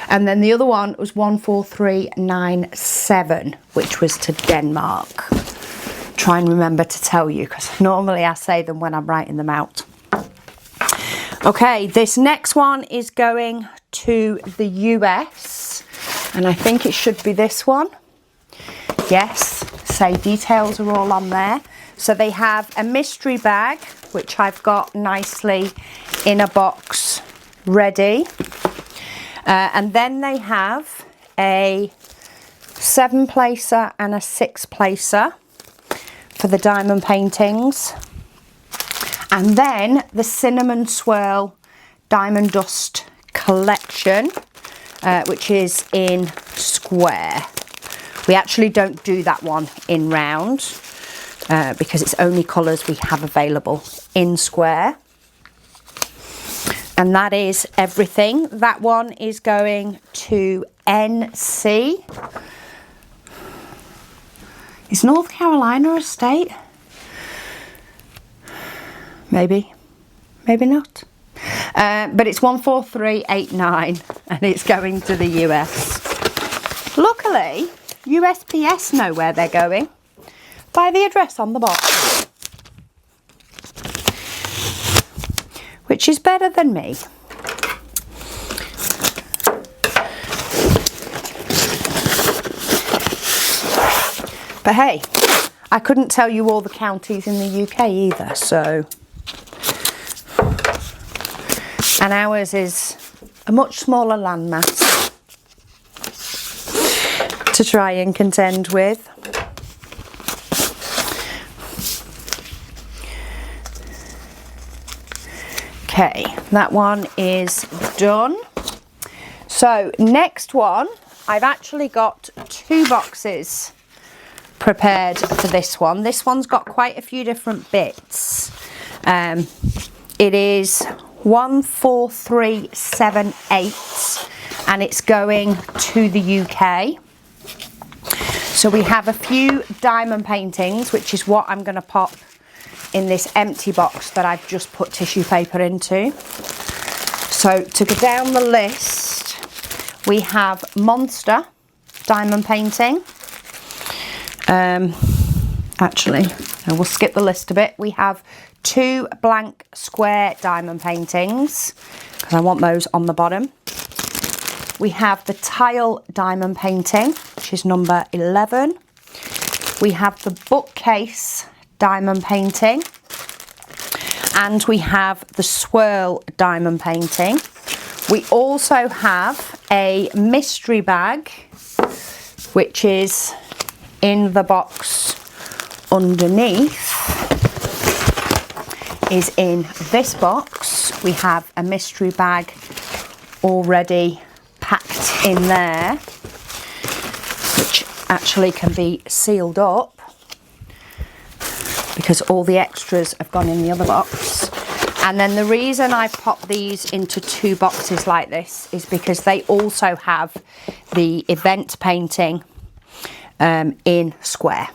Speaker 1: And then the other one was 14397, which was to Denmark. Try and remember to tell you, because normally I say them when I'm writing them out. Okay, this next one is going to the US, and I think it should be this one. Yes, say details are all on there. So they have a mystery bag, which I've got nicely in a box ready. And then they have a 7-placer and a 6-placer for the diamond paintings. And then the Cinnamon Swirl Diamond Dust collection, which is in square. We actually don't do that one in round because it's only colours we have available in square. And that is everything. That one is going to NC. Is North Carolina a state? Maybe, maybe not. But it's 14389 and it's going to the US. Luckily, USPS know where they're going by the address on the box, which is better than me. But hey, I couldn't tell you all the counties in the UK either, so. And ours is a much smaller landmass to try and contend with. Okay, that one is done. So next one, I've actually got 2 boxes prepared for this one. This one's got quite a few different bits. It is 14378 and it's going to the UK. So we have a few diamond paintings, which is what I'm going to pop in this empty box that I've just put tissue paper into. So to go down the list, we have Monster diamond painting. Actually, I will skip the list a bit. We have 2 blank square diamond paintings because I want those on the bottom. We have the tile diamond painting, which is number 11. We have the bookcase diamond painting, and we have the swirl diamond painting. We also have a mystery bag, which is in the box underneath, is in this box. We have a mystery bag already packed in there, which actually can be sealed up because all the extras have gone in the other box. And then the reason I pop these into 2 boxes like this is because they also have the event painting in square.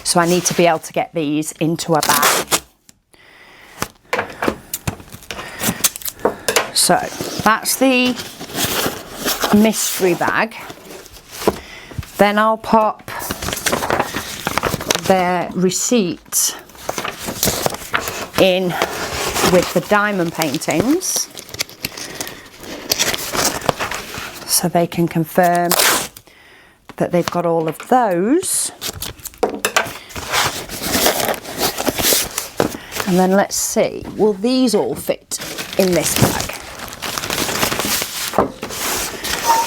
Speaker 1: So I need to be able to get these into a bag. So that's the mystery bag. Then I'll pop their receipt in with the diamond paintings so they can confirm that they've got all of those. And then let's see, will these all fit in this bag?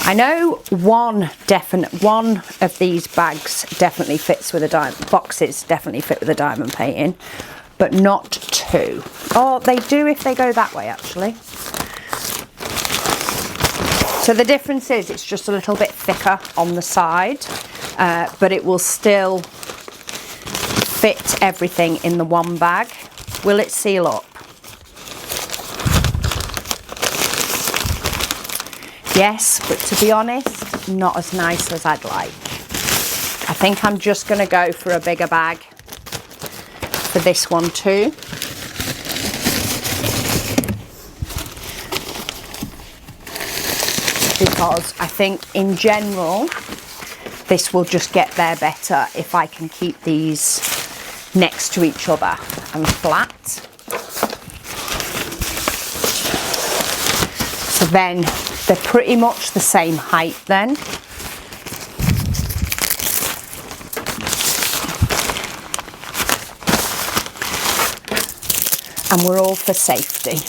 Speaker 1: I know one of these bags definitely fits with a diamond, boxes definitely fit with a diamond painting, but not 2. Oh, they do if they go that way actually. So the difference is it's just a little bit thicker on the side, but it will still fit everything in the one bag. Will it seal up? Yes, but to be honest, not as nice as I'd like. I think I'm just going to go for a bigger bag for this one too. Because I think in general, this will just get there better if I can keep these next to each other and flat. So then they're pretty much the same height then. And we're all for safety.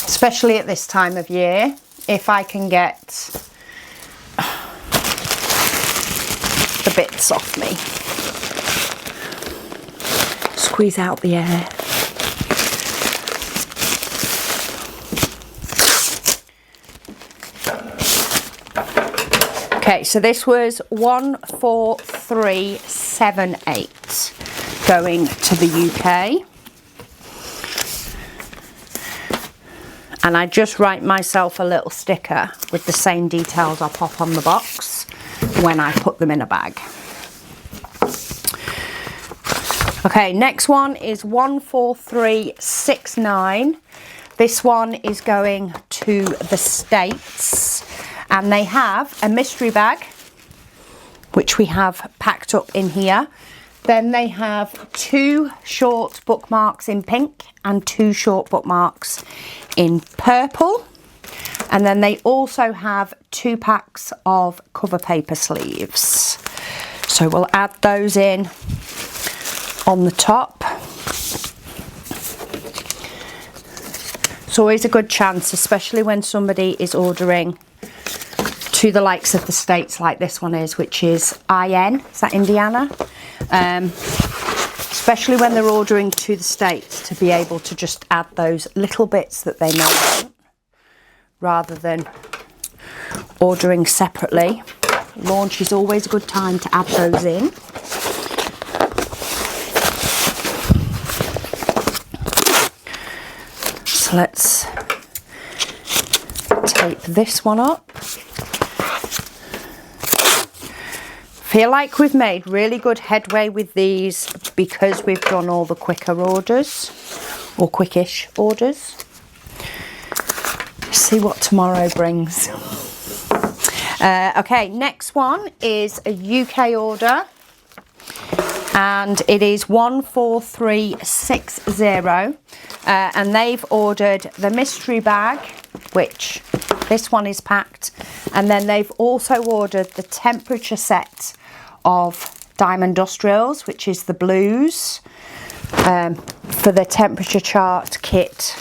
Speaker 1: Especially at this time of year, if I can get the bits off me. squeeze out the air. Okay, so this was 14378 going to the UK. And I just write myself a little sticker with the same details I pop on the box when I put them in a bag. Okay, next one is 14369. This one is going to the States, and they have a mystery bag, which we have packed up in here. Then they have 2 short bookmarks in pink and 2 short bookmarks in purple. And then they also have 2 packs of cover paper sleeves. So we'll add those in on the top. It's always a good chance, especially when somebody is ordering to the likes of the States like this one is, which is IN, is that Indiana? Especially when they're ordering to the States, to be able to just add those little bits that they may want rather than ordering separately. Launch is always a good time to add those in. So let's tape this one up. Feel like we've made really good headway with these because we've done all the quicker orders, or quickish orders. See what tomorrow brings. Okay, next one is a UK order, and it is 14360, and they've ordered the mystery bag, which this one is packed, and then they've also ordered the temperature set of Diamond Industrials, which is the blues, for the temperature chart kit.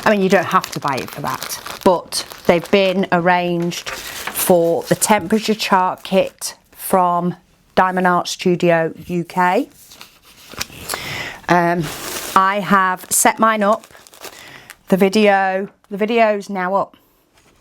Speaker 1: I mean, you don't have to buy it for that, but they've been arranged for the temperature chart kit from Diamond Art Studio UK. I have set mine up. The video's now up.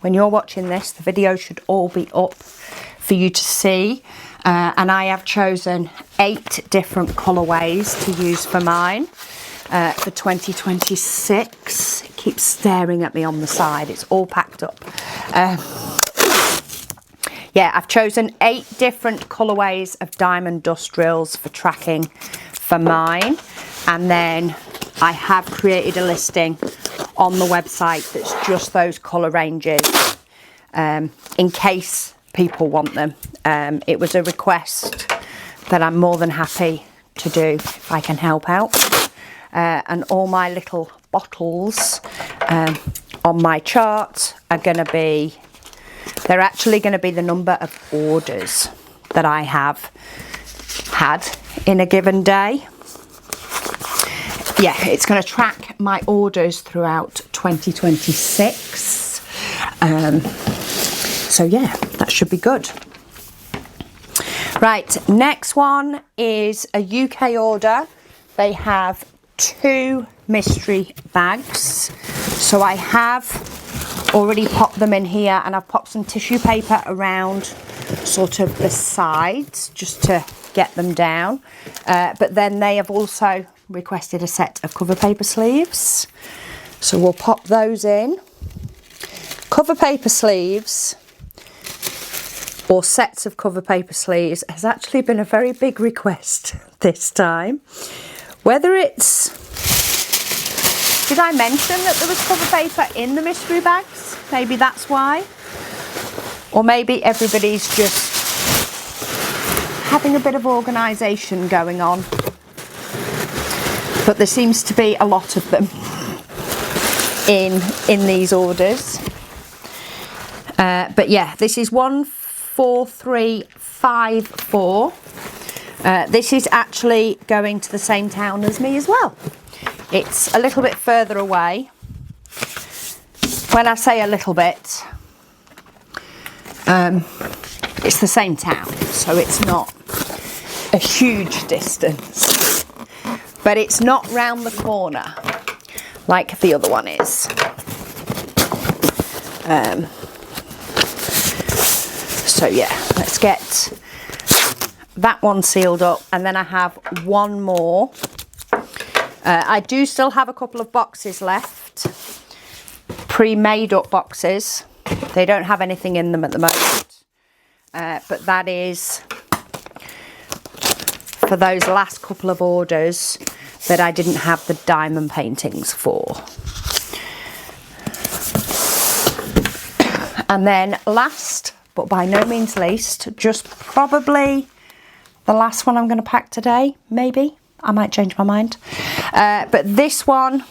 Speaker 1: When you're watching this, the video should all be up for you to see. And I have chosen 8 different colourways to use for mine for 2026. It keeps staring at me on the side. It's all packed up. Yeah, I've chosen 8 different colourways of Diamond Industrials for tracking for mine. And then I have created a listing on the website that's just those colour ranges in case people want them. It was a request that I'm more than happy to do if I can help out. And all my little bottles on my chart are going to be, they're actually going to be the number of orders that I have had in a given day. Yeah, it's going to track my orders throughout 2026. So yeah, that should be good. Right, next one is a UK order. They have 2 mystery bags. So I have already popped them in here, and I've popped some tissue paper around sort of the sides just to get them down. But then they have also requested a set of cover paper sleeves. So we'll pop those in. Cover paper sleeves, or sets of cover paper sleeves, has actually been a very big request this time. Whether it's, did I mention that there was cover paper in the mystery bags? Maybe that's why. Or maybe everybody's just having a bit of organisation going on. But there seems to be a lot of them in these orders. But yeah, this is 14354. This is actually going to the same town as me as well. It's a little bit further away. When I say a little bit, it's the same town, so it's not a huge distance. but it's not round the corner like the other one is. So yeah, let's get that one sealed up, and then I have one more. I do still have a couple of boxes left, pre-made up boxes. They don't have anything in them at the moment, but that is for those last couple of orders that I didn't have the diamond paintings for. And then last, but by no means least, just probably the last one I'm going to pack today, maybe. I might change my mind. But this one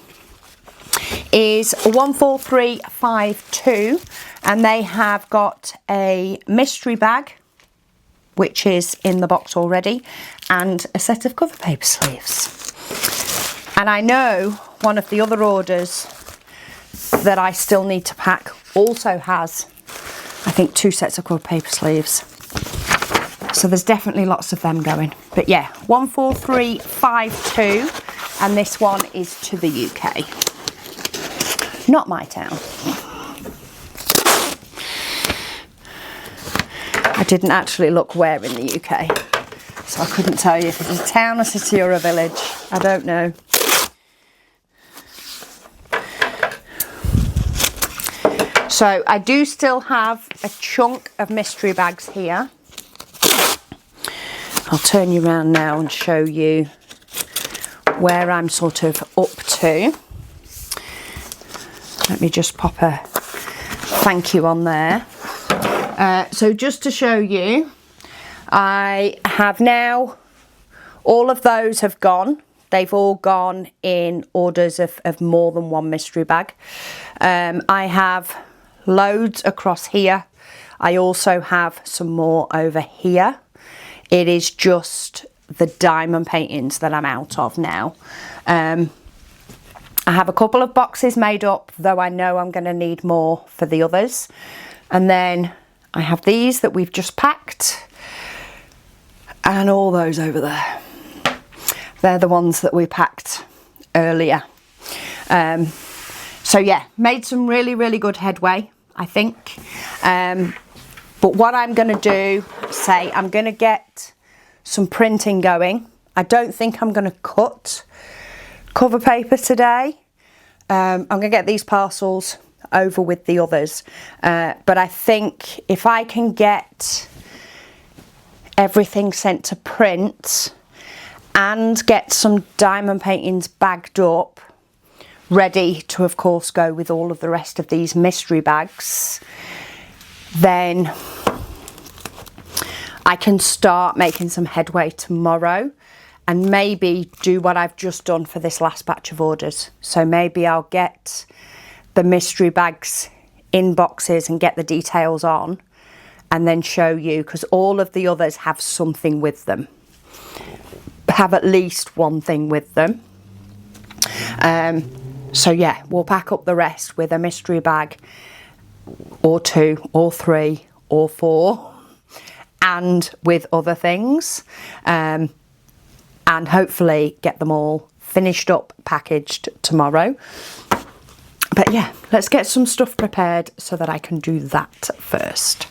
Speaker 1: is 14352, and they have got a mystery bag, which is in the box already, and a set of cover paper sleeves. And I know one of the other orders that I still need to pack also has, I think, 2 sets of cover paper sleeves. So there's definitely lots of them going. But yeah, 14352, and this one is to the UK. Not my town. I didn't actually look where in the UK, so I couldn't tell you if it's a town, a city or a village. I don't know. So I do still have a chunk of mystery bags here. I'll turn you around now and show you where I'm sort of up to. Let me just pop a thank you on there. So just to show you, I have now, all of those have gone. They've all gone in orders of more than one mystery bag. I have loads across here. I also have some more over here. It is just the diamond paintings that I'm out of now. I have a couple of boxes made up, though I know I'm going to need more for the others. And then I have these that we've just packed, and all those over there. They're the ones that we packed earlier. So yeah, made some really, really good headway, I think. But what I'm going to do, I'm going to get some printing going. I don't think I'm going to cut cover paper today. I'm going to get these parcels over with the others. But I think if I can get everything sent to print and get some diamond paintings bagged up, ready to, of course, go with all of the rest of these mystery bags, then I can start making some headway tomorrow and maybe do what I've just done for this last batch of orders. So maybe I'll get the mystery bags in boxes and get the details on, and then show you, because all of the others have something with them, have at least one thing with them. So yeah, we'll pack up the rest with a mystery bag or 2 or 3 or 4, and with other things, and hopefully get them all finished up, packaged tomorrow. But yeah, let's get some stuff prepared so that I can do that first.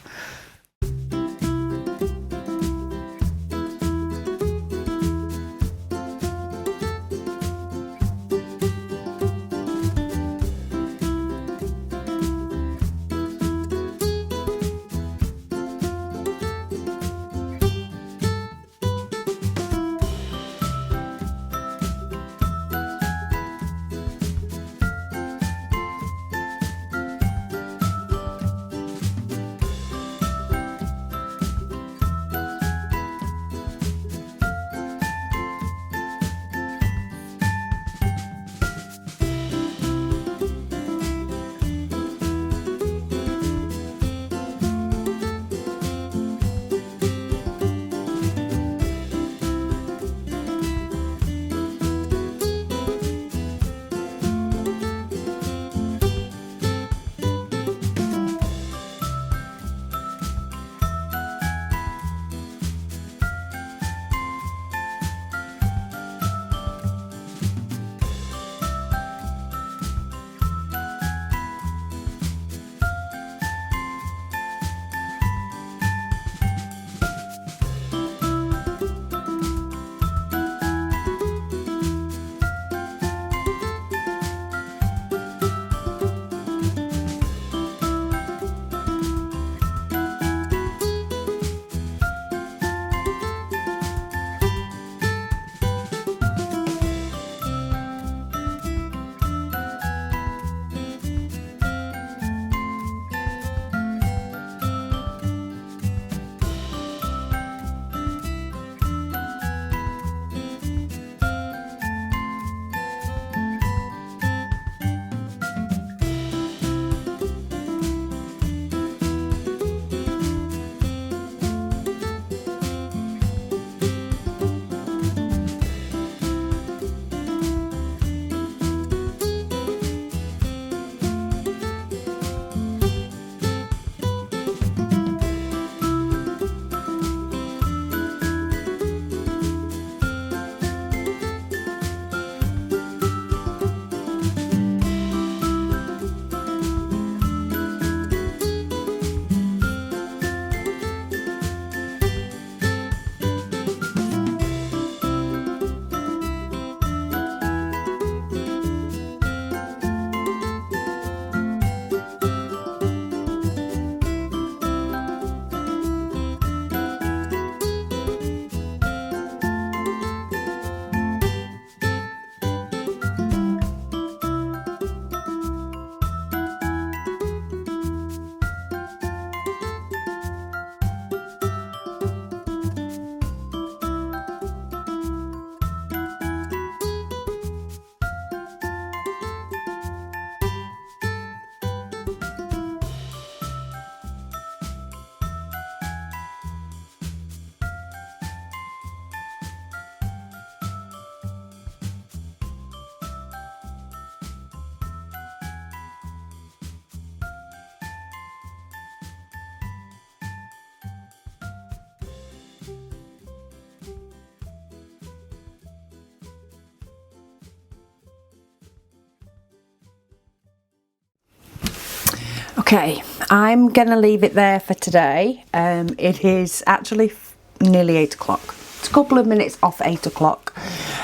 Speaker 1: Okay, I'm gonna leave it there for today. It is actually nearly 8 o'clock. It's a couple of minutes off 8 o'clock.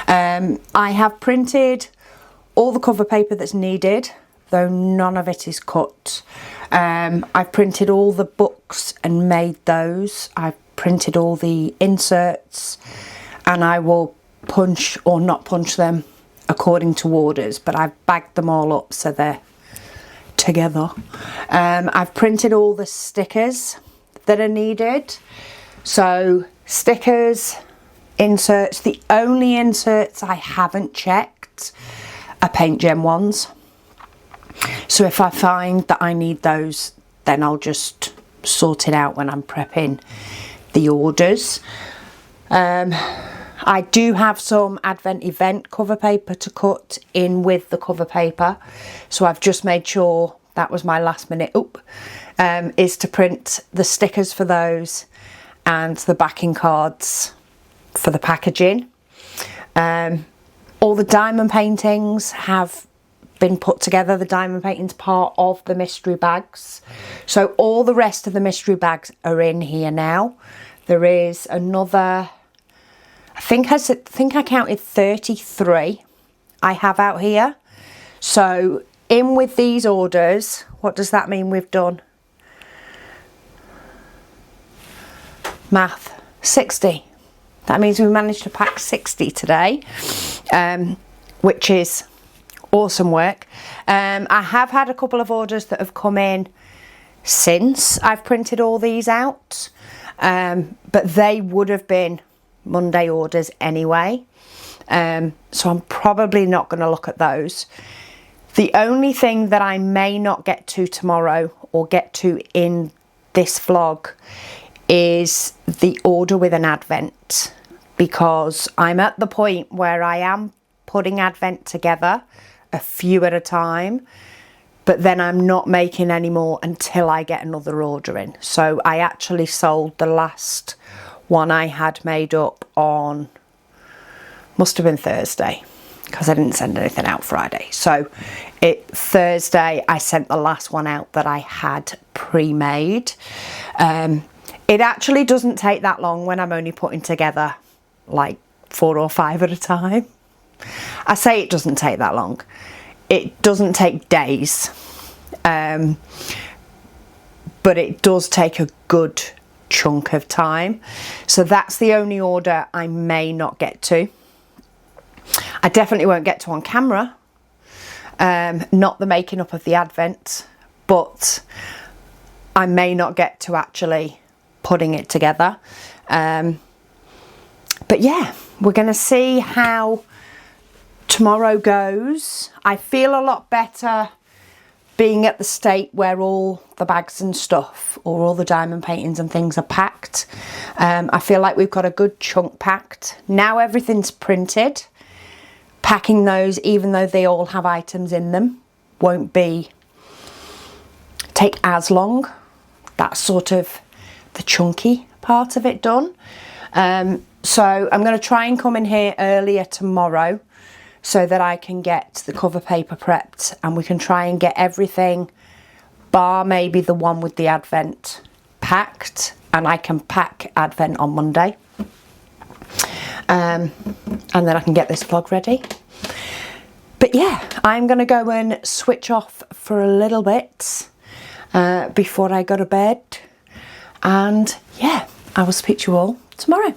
Speaker 1: I have printed all the cover paper that's needed, though none of it is cut. I've printed all the books and made those. I've printed all the inserts, and I will punch or not punch them according to orders, but I've bagged them all up so they're together. I've printed all the stickers that are needed. So stickers, inserts. The only inserts I haven't checked are Paint Gem ones. So if I find that I need those, then I'll just sort it out when I'm prepping the orders. I do have some Advent event cover paper to cut in with the cover paper. So I've just made sure, that was my last minute, is to print the stickers for those and the backing cards for the packaging. All the diamond paintings have been put together. The diamond painting's part of the mystery bags. So all the rest of the mystery bags are in here now. There is another, I think I counted 33 I have out here. So in with these orders, what does that mean we've done? Math, 60. That means we managed to pack 60 today, which is awesome work. I have had a couple of orders that have come in since I've printed all these out, but they would have been Monday orders anyway, so I'm probably not going to look at those. The only thing that I may not get to tomorrow or get to in this vlog is the order with an Advent, because I'm at the point where I am putting Advent together a few at a time, but then I'm not making any more until I get another order in. So I actually sold the last one I had made up on, must have been Thursday, because I didn't send anything out Friday. So Thursday I sent the last one out that I had pre-made. It actually doesn't take that long when I'm only putting together like 4 or 5 at a time. I say it doesn't take that long. It doesn't take days, but it does take a good chunk of time. So that's the only order I may not get to. I definitely won't get to on camera, not the making up of the Advent, but I may not get to actually putting it together. But yeah, we're going to see how tomorrow goes. I feel a lot better being at the state where all the bags and stuff, or all the diamond paintings and things, are packed. I feel like we've got a good chunk packed. Now everything's printed. Packing those, even though they all have items in them, won't take as long. That's sort of the chunky part of it done. So I'm going to try and come in here earlier tomorrow so that I can get the cover paper prepped, and we can try and get everything, bar maybe the one with the Advent, packed, and I can pack Advent on Monday. And then I can get this vlog ready. But yeah, I'm going to go and switch off for a little bit before I go to bed. And yeah, I will speak to you all tomorrow.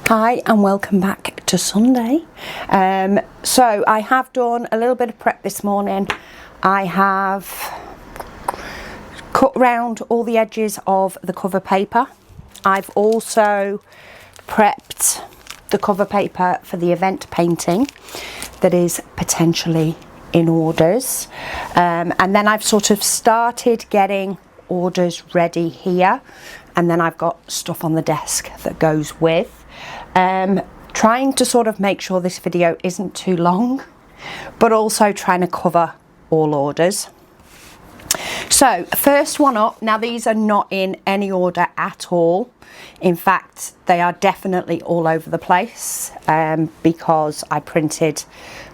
Speaker 1: Hi and welcome back to Sunday. So I have done a little bit of prep this morning. I have cut round all the edges of the cover paper. I've also prepped the cover paper for the event painting that is potentially in orders. And then I've sort of started getting orders ready here, and then I've got stuff on the desk that goes with. Trying to sort of make sure this video isn't too long, but also trying to cover all orders. So first one up, now these are not in any order at all. In fact, they are definitely all over the place because I printed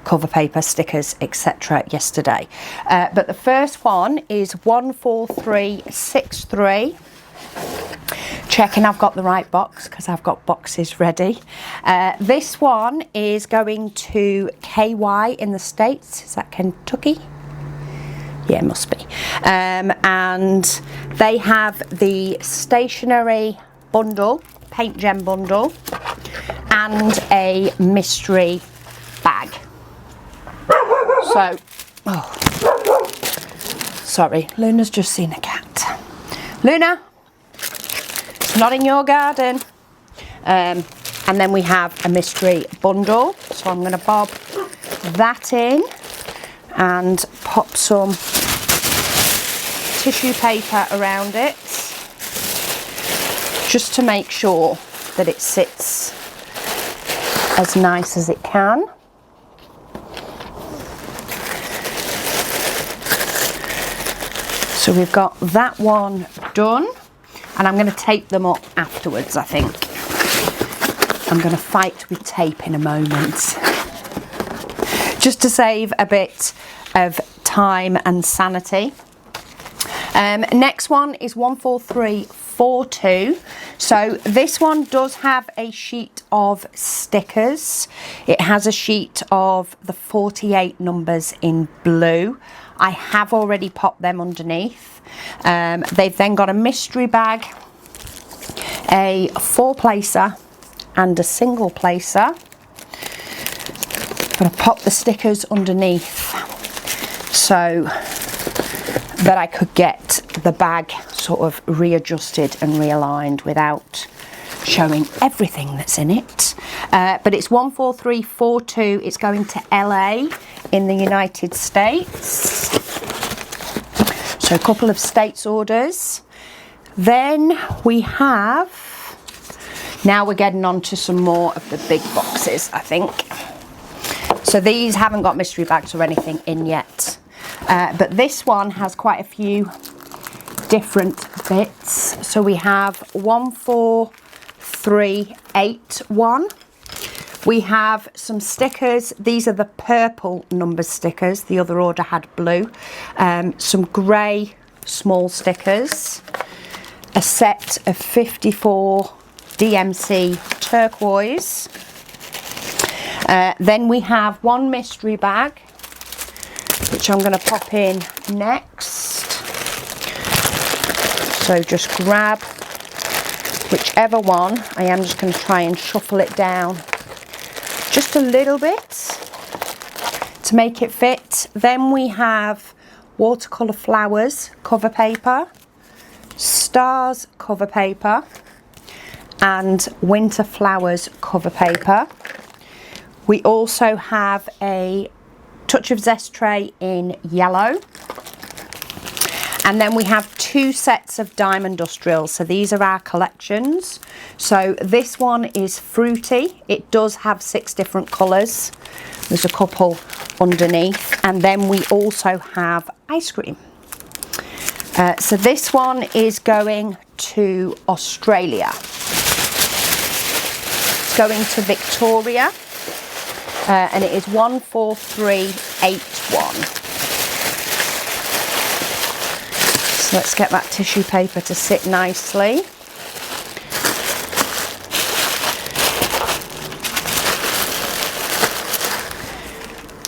Speaker 1: cover paper, stickers, etc. yesterday. But the first one is 14363. Checking I've got the right box because I've got boxes ready. This one is going to KY in the States. Is that Kentucky? Yeah, it must be. And they have the stationery bundle, paint gem bundle, and a mystery bag. So, oh, sorry, Luna's just seen a cat. Luna, it's not in your garden. And then we have a mystery bundle. So I'm going to bob that in and pop some tissue paper around it, just to make sure that it sits as nice as it can. So we've got that one done, and I'm going to tape them up afterwards, I think. I'm going to fight with tape in a moment, just to save a bit of time and sanity. Next one is 14342. So this one does have a sheet of stickers. It has a sheet of the 48 numbers in blue. I have already popped them underneath. They've then got a mystery bag, a 4-placer and a single placer. I'm going to pop the stickers underneath so that I could get the bag sort of readjusted and realigned without showing everything that's in it. But it's 14342. It's going to LA in the United States. So a couple of States orders. Then we have, now we're getting on to some more of the big boxes, I think. So these haven't got mystery bags or anything in yet. But this one has quite a few different bits. So we have 14381. We have some stickers. These are the purple number stickers. The other order had blue. Some grey small stickers. A set of 54 DMC turquoise. Then we have one mystery bag, which I'm going to pop in next. So just grab whichever one. I am just going to try and shuffle it down just a little bit to make it fit. Then we have watercolour flowers cover paper, stars cover paper, and winter flowers cover paper. We also have a touch of Zest tray in yellow. And then we have 2 sets of diamond dust drills. So these are our collections. So this one is fruity. It does have 6 different colours. There's a couple underneath. And then we also have ice cream. So this one is going to Australia. It's going to Victoria. And it is 14381. So let's get that tissue paper to sit nicely.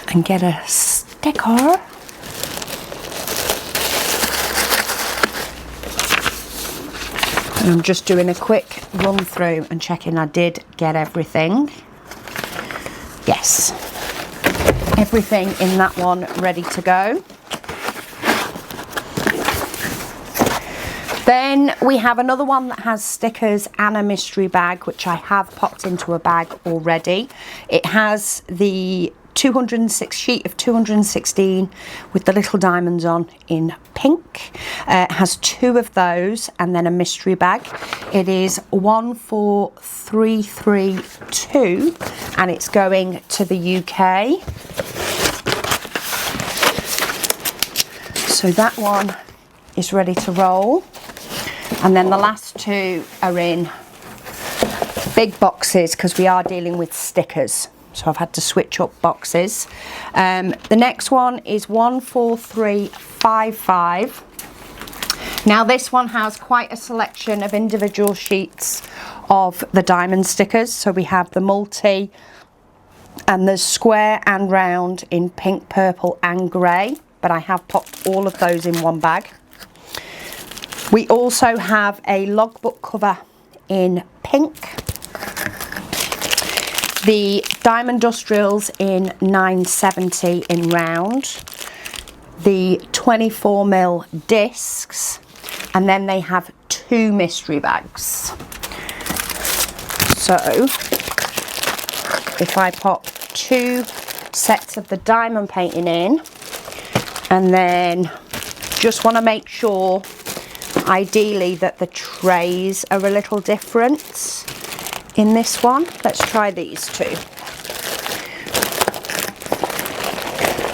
Speaker 1: And get a sticker. And I'm just doing a quick run through and checking I did get everything. Yes, everything in that one ready to go. Then we have another one that has stickers and a mystery bag, which I have popped into a bag already. It has the 206 sheet of 216 with the little diamonds on in pink. It has 2 of those and then a mystery bag. It is 14332 and it's going to the UK. So that one is ready to roll. And then the last two are in big boxes because we are dealing with stickers. So I've had to switch up boxes. The next one is 14355. Now this one has quite a selection of individual sheets of the diamond stickers. So we have the multi, and there's square and round in pink, purple and grey, but I have popped all of those in one bag. We also have a logbook cover in pink, the Diamond Industrials in 970 in round, the 24mm discs, and then they have 2 mystery bags. So if I pop 2 sets of the diamond painting in, and then just want to make sure ideally that the trays are a little different in this one. Let's try these 2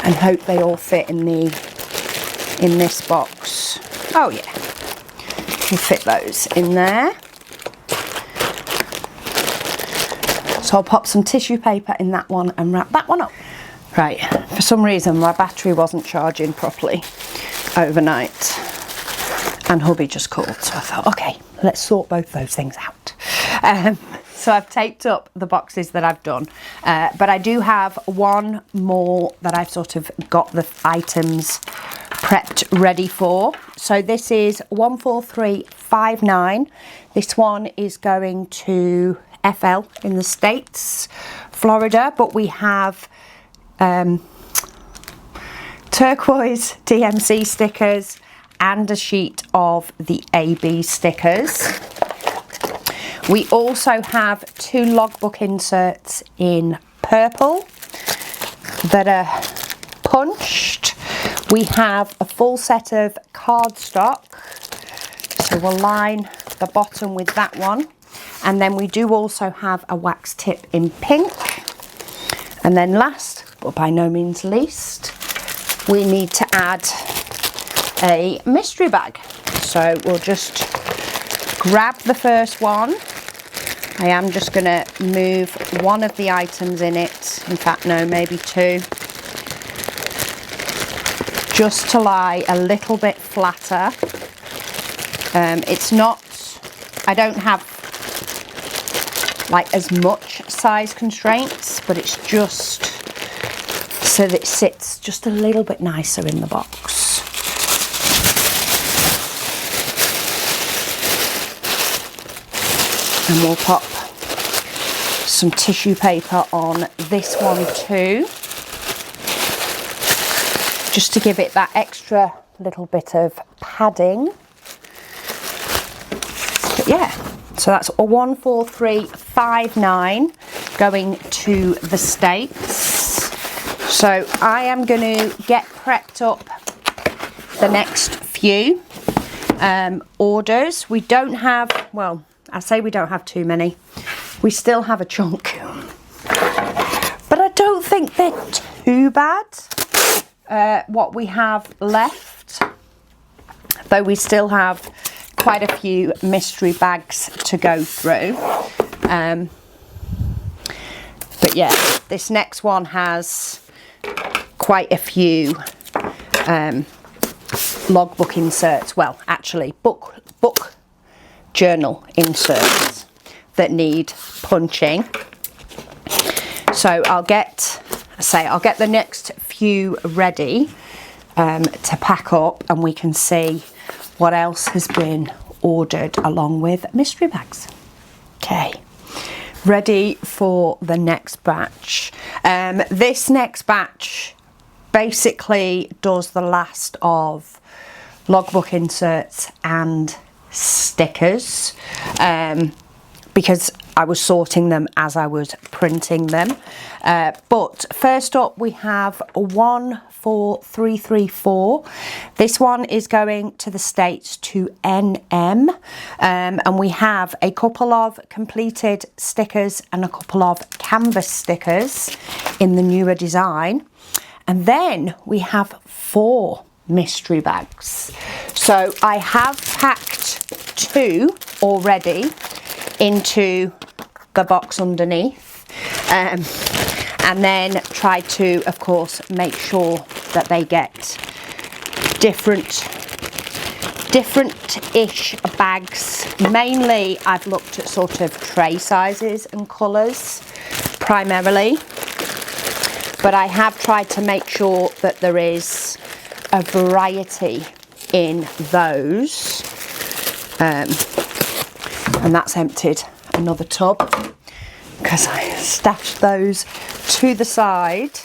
Speaker 1: and hope they all fit in this box. Oh yeah, we'll fit those in there. So I'll pop some tissue paper in that one and wrap that one up. Right, for some reason my battery wasn't charging properly overnight and hubby just called, so I thought, okay, let's sort both those things out. So I've taped up the boxes that I've done, but I do have one more that I've sort of got the items prepped ready for. So this is 14359. This one is going to FL in the States, Florida, but we have turquoise DMC stickers and a sheet of the AB stickers. We also have 2 logbook inserts in purple that are punched. We have a full set of cardstock, so we'll line the bottom with that one. And then we do also have a wax tip in pink. And then last, but by no means least, we need to add a mystery bag. So we'll just grab the first one. I am just going to move one of the items in it. In fact, no, maybe 2. Just to lie a little bit flatter. It's not, I don't have like as much size constraints, but it's just so that it sits just a little bit nicer in the box. And we'll pop some tissue paper on this one too, just to give it that extra little bit of padding. But yeah, so that's a 14359 going to the States. So I am going to get prepped up the next few orders. We don't have, well, I say we don't have too many. We still have a chunk, but I don't think they're too bad. What we have left, though we still have quite a few mystery bags to go through. But yeah, this next one has quite a few logbook inserts. Well, actually, book journal inserts that need punching. So I'll get the next few ready to pack up, and we can see what else has been ordered along with mystery bags. Okay, ready for the next batch. This next batch basically does the last of logbook inserts and stickers, because I was sorting them as I was printing them. But first up we have 14334. This one is going to the States to NM, and we have a couple of completed stickers and a couple of canvas stickers in the newer design. And then we have 4 mystery bags. So I have packed 2 already into the box underneath, and then try to, of course, make sure that they get different-ish bags. Mainly I've looked at sort of tray sizes and colours primarily, but I have tried to make sure that there is a variety in those, and that's emptied another tub because I stashed those to the side,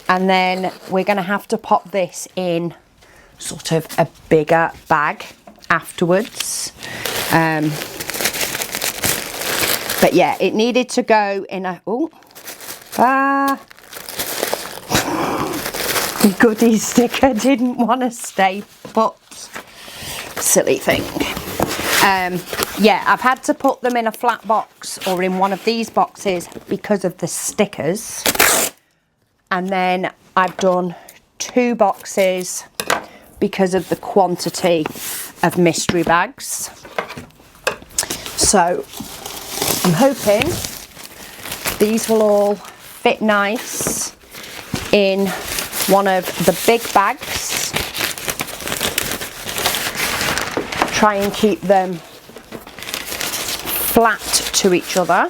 Speaker 1: and then we're going to have to pop this in sort of a bigger bag afterwards. But yeah, it needed to go in a goodie sticker didn't want to stay put. Silly thing. Yeah, I've had to put them in a flat box or in one of these boxes because of the stickers, and then I've done 2 boxes because of the quantity of mystery bags. So I'm hoping these will all fit nice in one of the big bags. Try and keep them flat to each other.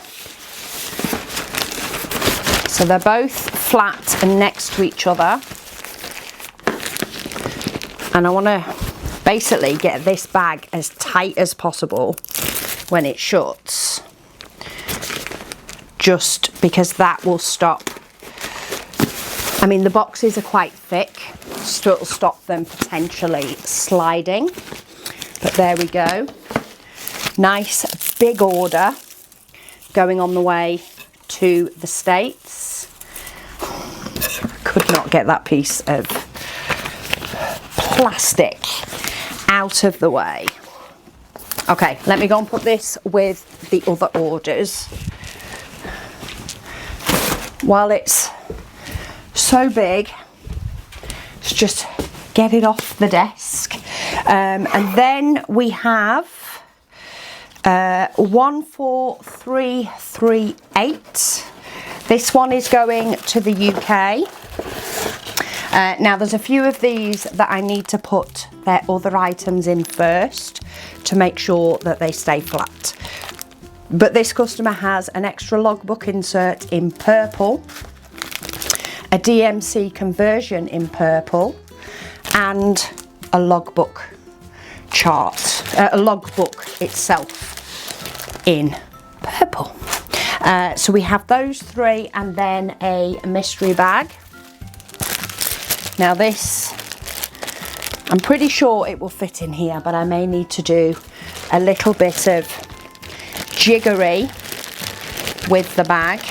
Speaker 1: So they're both flat and next to each other. And I want to basically get this bag as tight as possible when it shuts, just because that will stop. I mean, the boxes are quite thick, so it'll stop them potentially sliding. But there we go. Nice big order going on the way to the States. Could not get that piece of plastic out of the way. Okay, let me go and put this with the other orders. While it's so big, let's just get it off the desk. And then we have 14338. This one is going to the UK. Now there's a few of these that I need to put their other items in first to make sure that they stay flat. But this customer has an extra logbook insert in purple, a DMC conversion in purple, and a logbook chart, a logbook itself in purple. So we have those 3 and then a mystery bag. Now this, I'm pretty sure it will fit in here, but I may need to do a little bit of jiggery with the bag.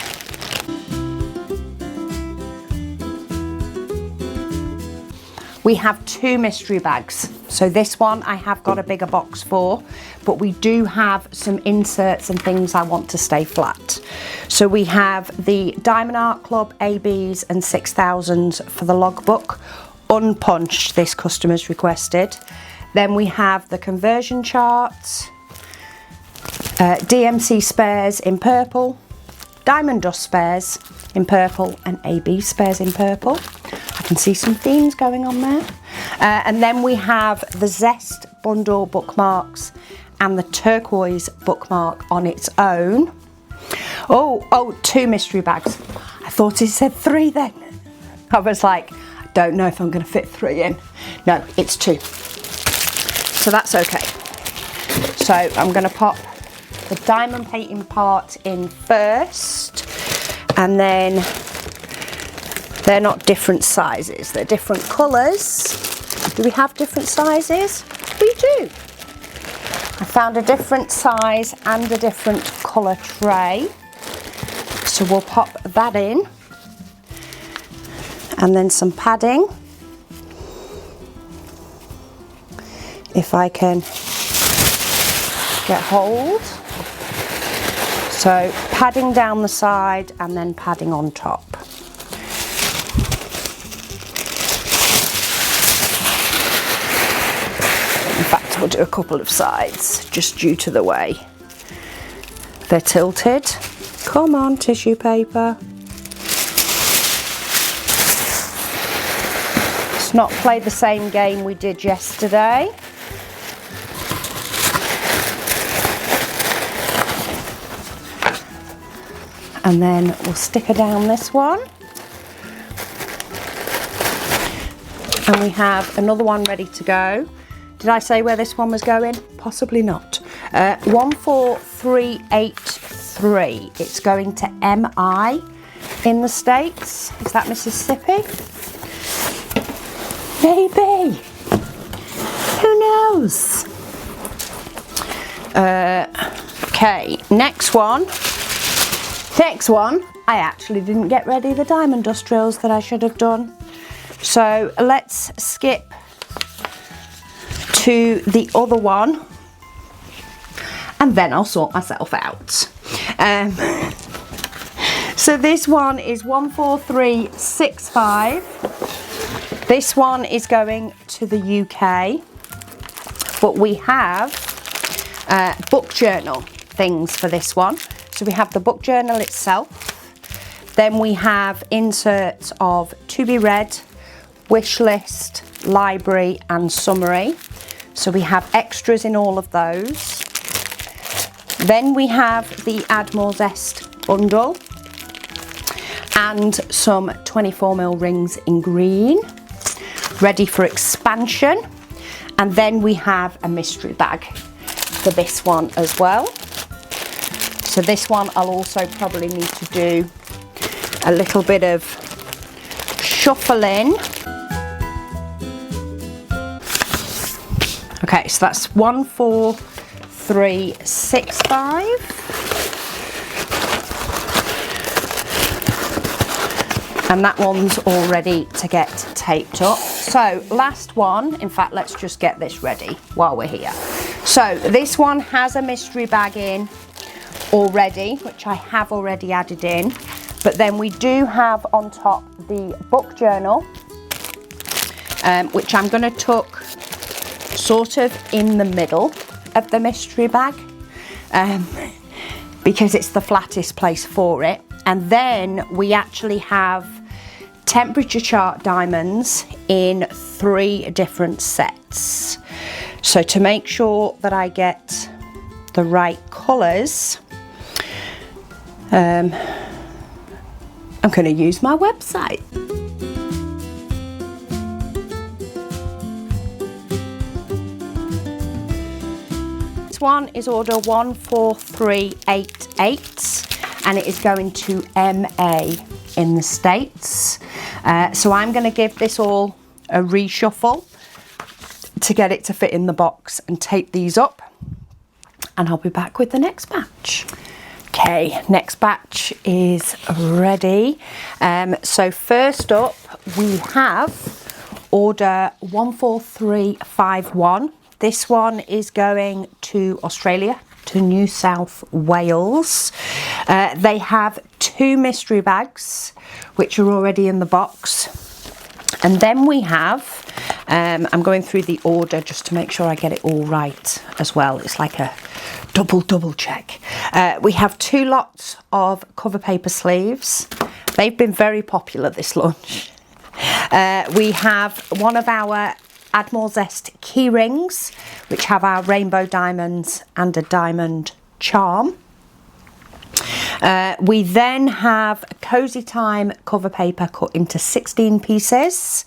Speaker 1: We have 2 mystery bags. So this one I have got a bigger box for, but we do have some inserts and things I want to stay flat. So we have the Diamond Art Club ABs and 6000s for the logbook, unpunched, this customer's requested. Then we have the conversion charts, DMC spares in purple, Diamond Dust spares in purple, and AB spares in purple. I can see some themes going on there. And then we have the Zest bundle bookmarks and the turquoise bookmark on its own. Oh, 2 mystery bags. I thought it said 3 then. I was like, I don't know if I'm going to fit 3 in. No, it's 2. So that's okay. So I'm going to pop the diamond painting part in first, and then they're not different sizes, they're different colours. Do we have different sizes? We do. I found a different size and a different colour tray. So we'll pop that in. And then some padding. If I can get hold. So padding down the side and then padding on top. In we'll do a couple of sides just due to the way they're tilted. Come on, tissue paper. Let's not play the same game we did yesterday. And then we'll sticker down this one. And we have another one ready to go. Did I say where this one was going? Possibly not. 14383. It's going to MI in the States. Is that Mississippi? Maybe. Who knows? Okay, next one. I actually didn't get ready the diamond dust drills that I should have done. So let's skip to the other one and then I'll sort myself out. So this one is 14365. This one is going to the UK, but we have book journal things for this one. So we have the book journal itself, then we have inserts of to be read, wish list, library and summary. So we have extras in all of those. Then we have the Add More Zest bundle and some 24mm rings in green, ready for expansion. And then we have a mystery bag for this one as well. So this one I'll also probably need to do a little bit of shuffling. Okay, so that's 14365. And that one's all ready to get taped up. So last one, in fact, let's just get this ready while we're here. So this one has a mystery bag in already, which I have already added in, but then we do have on top the book journal, which I'm going to tuck sort of in the middle of the mystery bag, because it's the flattest place for it. And then we actually have temperature chart diamonds in 3 different sets. So to make sure that I get the right colours, I'm going to use my website. This one is order 14388 and it is going to MA in the States. So I'm going to give this all a reshuffle to get it to fit in the box and tape these up, and I'll be back with the next batch. Okay, next batch is ready. So first up we have order 14351. This one is going to Australia, to New South Wales. They have 2 mystery bags which are already in the box, and then we have I'm going through the order just to make sure I get it all right as well. It's like a double check. We have 2 lots of cover paper sleeves. They've been very popular this launch. We have one of our Add More Zest key rings, which have our rainbow diamonds and a diamond charm. We then have a Cozy Time cover paper cut into 16 pieces.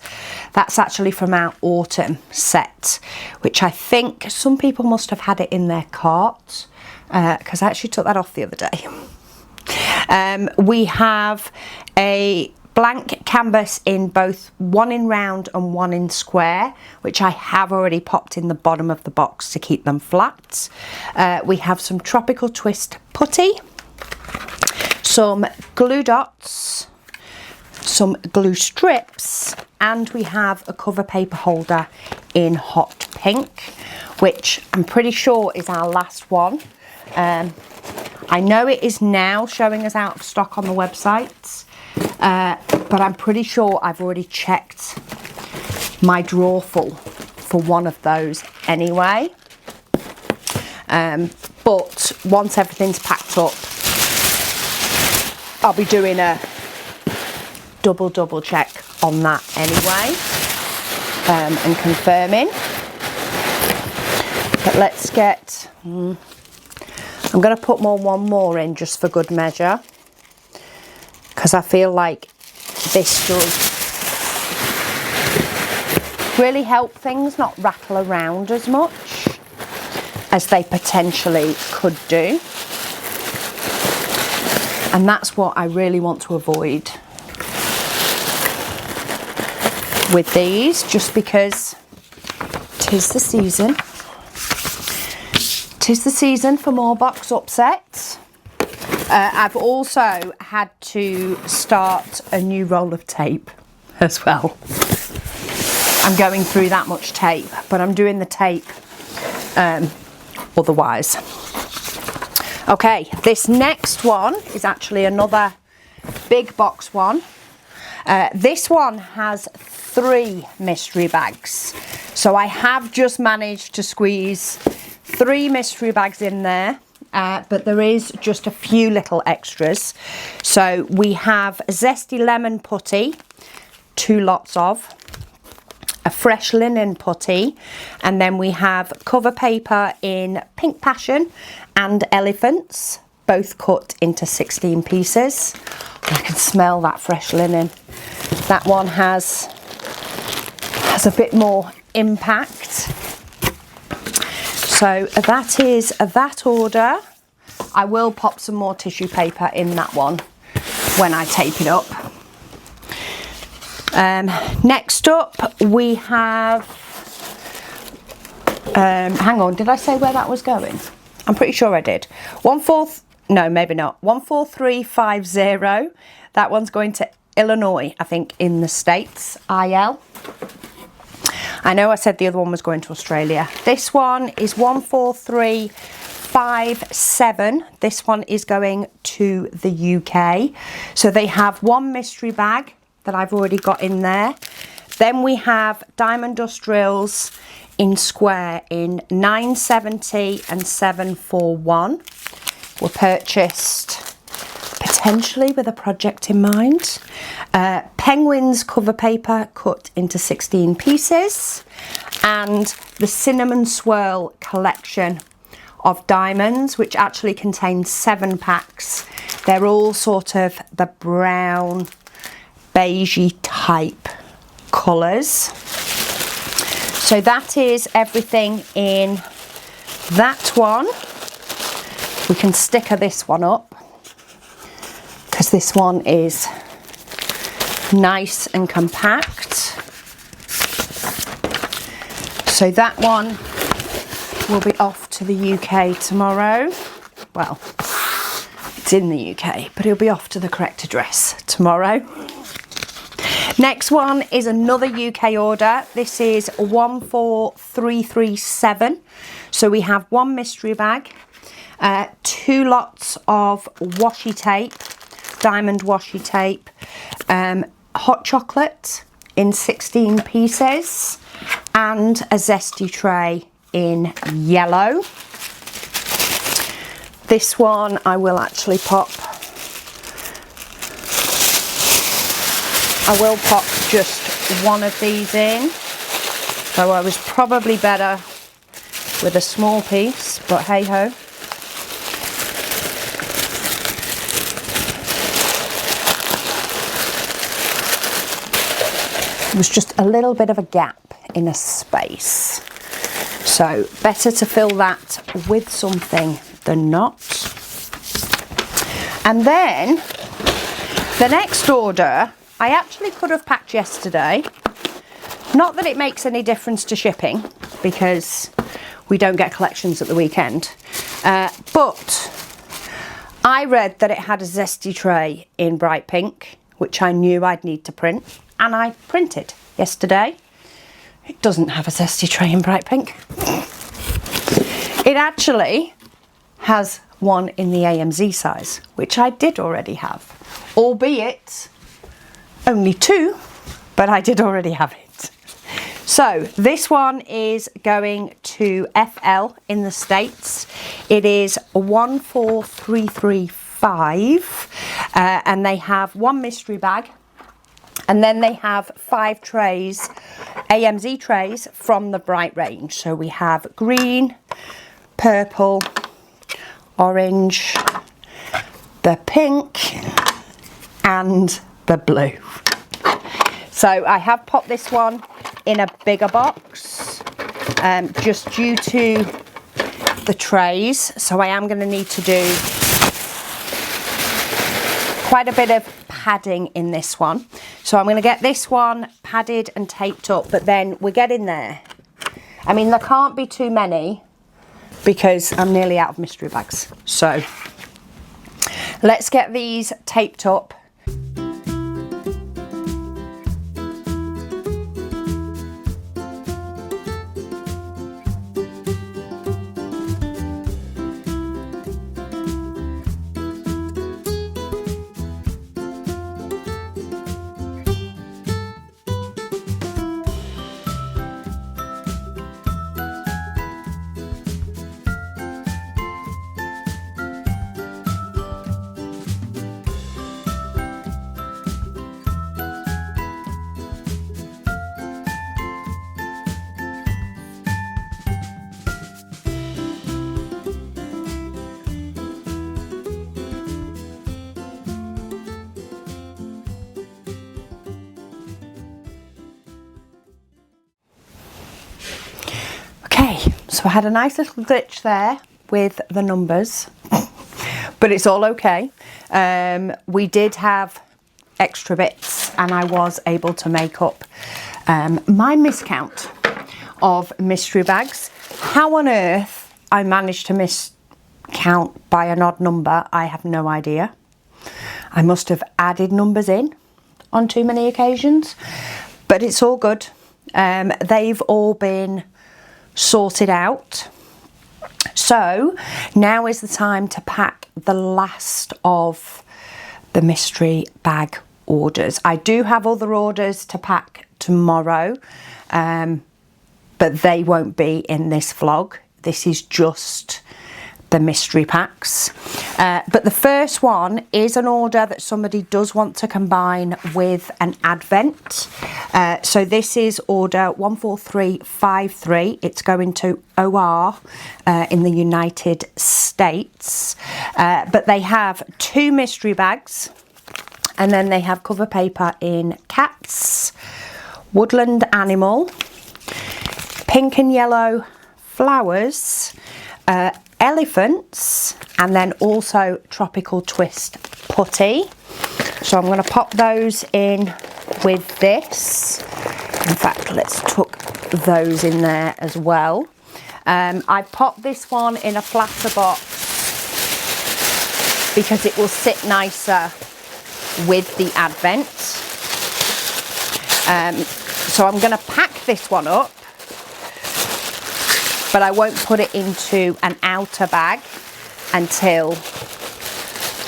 Speaker 1: That's actually from our autumn set, which I think some people must have had it in their cart, because I actually took that off the other day. We have a blank canvas in both 1 in round and 1 in square, which I have already popped in the bottom of the box to keep them flat. We have some tropical twist putty, some glue dots, some glue strips, and we have a cover paper holder in hot pink, which I'm pretty sure is our last one. I know it is now showing us out of stock on the website, but I'm pretty sure I've already checked my drawer full for one of those anyway. But once everything's packed up, I'll be doing a double check on that anyway, and confirming. But let's get, I'm going to put one more in just for good measure, because I feel like this does really help things not rattle around as much as they potentially could do. And that's what I really want to avoid with these, just because 'tis the season. 'Tis the season for more box upsets. I've also had to start a new roll of tape as well. I'm going through that much tape, but I'm doing the tape otherwise. Okay, this next one is actually another big box one. This one has 3 mystery bags. So I have just managed to squeeze 3 mystery bags in there, but there is just a few little extras. So we have zesty lemon putty, 2 lots of, a fresh linen putty, and then we have cover paper in pink passion and elephants, both cut into 16 pieces. I can smell that fresh linen. That one has a bit more impact. So that is that order. I will pop some more tissue paper in that one when I tape it up. Next up we have, hang on, did I say where that was going? I'm pretty sure I did. No, maybe not. 14350. That one's going to Illinois, I think, in the States, IL. I know I said the other one was going to Australia. This one is 14357. This one is going to the UK. So they have 1 mystery bag that I've already got in there. Then we have diamond dust drills in square in 970 and 741. Were purchased potentially with a project in mind. Penguins cover paper cut into 16 pieces, and the cinnamon swirl collection of diamonds, which actually contains 7 packs. They're all sort of the brown beigey type colours. So that is everything in that one. We can sticker this one up because this one is nice and compact. So that one will be off to the UK tomorrow. Well, it's in the UK, but it'll be off to the correct address tomorrow. Next one is another UK order. This is 14337. So we have 1 mystery bag, 2 lots of washi tape, diamond washi tape, hot chocolate in 16 pieces, and a zesty tray in yellow. This one I will actually pop. I will pop just one of these in. So I was probably better with a small piece, but hey ho. It was just a little bit of a gap in a space. So better to fill that with something than not. And then the next order I actually could have packed yesterday. Not that it makes any difference to shipping, because we don't get collections at the weekend. But I read that it had a zesty tray in bright pink, which I knew I'd need to print, and I printed yesterday. It doesn't have a zesty tray in bright pink. It actually has one in the AMZ size, which I did already have, albeit only 2, but I did already have it. So this one is going to FL in the States. It is 14335 and they have one mystery bag, and then they have 5 trays, AMZ trays from the Bright range. So we have green, purple, orange, the pink and the blue. So I have popped this one in a bigger box just due to the trays. So I am going to need to do quite a bit of padding in this one. So I'm going to get this one padded and taped up, but then we're getting there. I mean, there can't be too many because I'm nearly out of mystery bags. So let's get these taped up. So I had a nice little glitch there with the numbers, but it's all okay. We did have extra bits and I was able to make up my miscount of mystery bags. How on earth I managed to miscount by an odd number, I have no idea. I must have added numbers in on too many occasions, but it's all good. They've all been sorted out. So now is the time to pack the last of the mystery bag orders. I do have other orders to pack tomorrow, but they won't be in this vlog. This is just the mystery packs. But the first one is an order that somebody does want to combine with an advent. So this is order 14353. It's going to OR in the United States. But they have 2 mystery bags, and then they have cover paper in cats, woodland animal, pink and yellow flowers, elephants, and then also tropical twist putty. So I'm going to pop those in with this. In fact, let's tuck those in there as well. I popped this one in a flatter box because it will sit nicer with the advent. So I'm going to pack this one up, but I won't put it into an outer bag until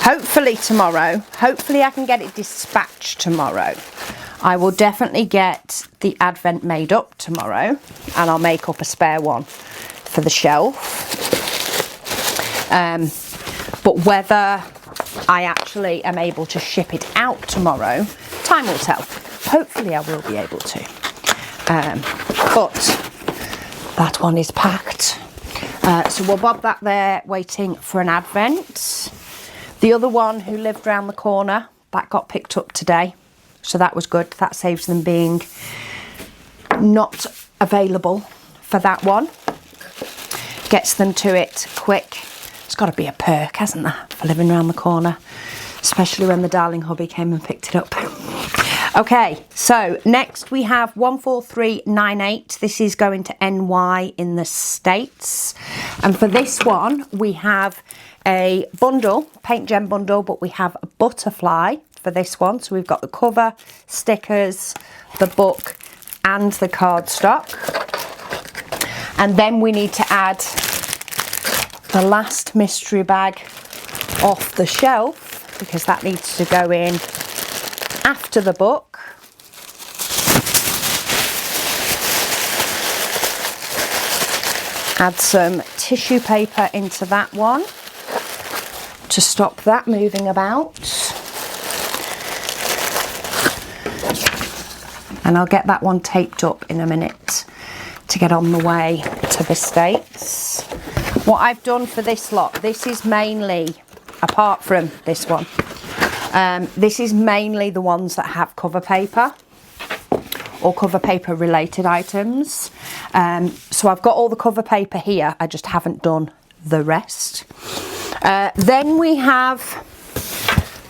Speaker 1: hopefully tomorrow. Hopefully I can get it dispatched tomorrow. I will definitely get the advent made up tomorrow, and I'll make up a spare one for the shelf. But whether I actually am able to ship it out tomorrow, time will tell. Hopefully I will be able to. But that one is packed. So we'll bob that there waiting for an advent. The other one who lived round the corner, that got picked up today. So that was good. That saves them being not available for that one. Gets them to it quick. It's got to be a perk, hasn't there, for living round the corner. Especially when the darling hubby came and picked it up. Okay, so next we have 14398. This is going to NY in the States. And for this one, we have a bundle, paint gem bundle, but we have a butterfly for this one. So we've got the cover, stickers, the book, and the cardstock. And then we need to add the last mystery bag off the shelf, because that needs to go in after the book. add some tissue paper into that one to stop that moving about. And I'll get that one taped up in a minute to get on the way to the States. What I've done for this lot, this is mainly, apart from this one, this is mainly the ones that have cover paper or cover paper related items. So I've got all the cover paper here, I just haven't done the rest. Then we have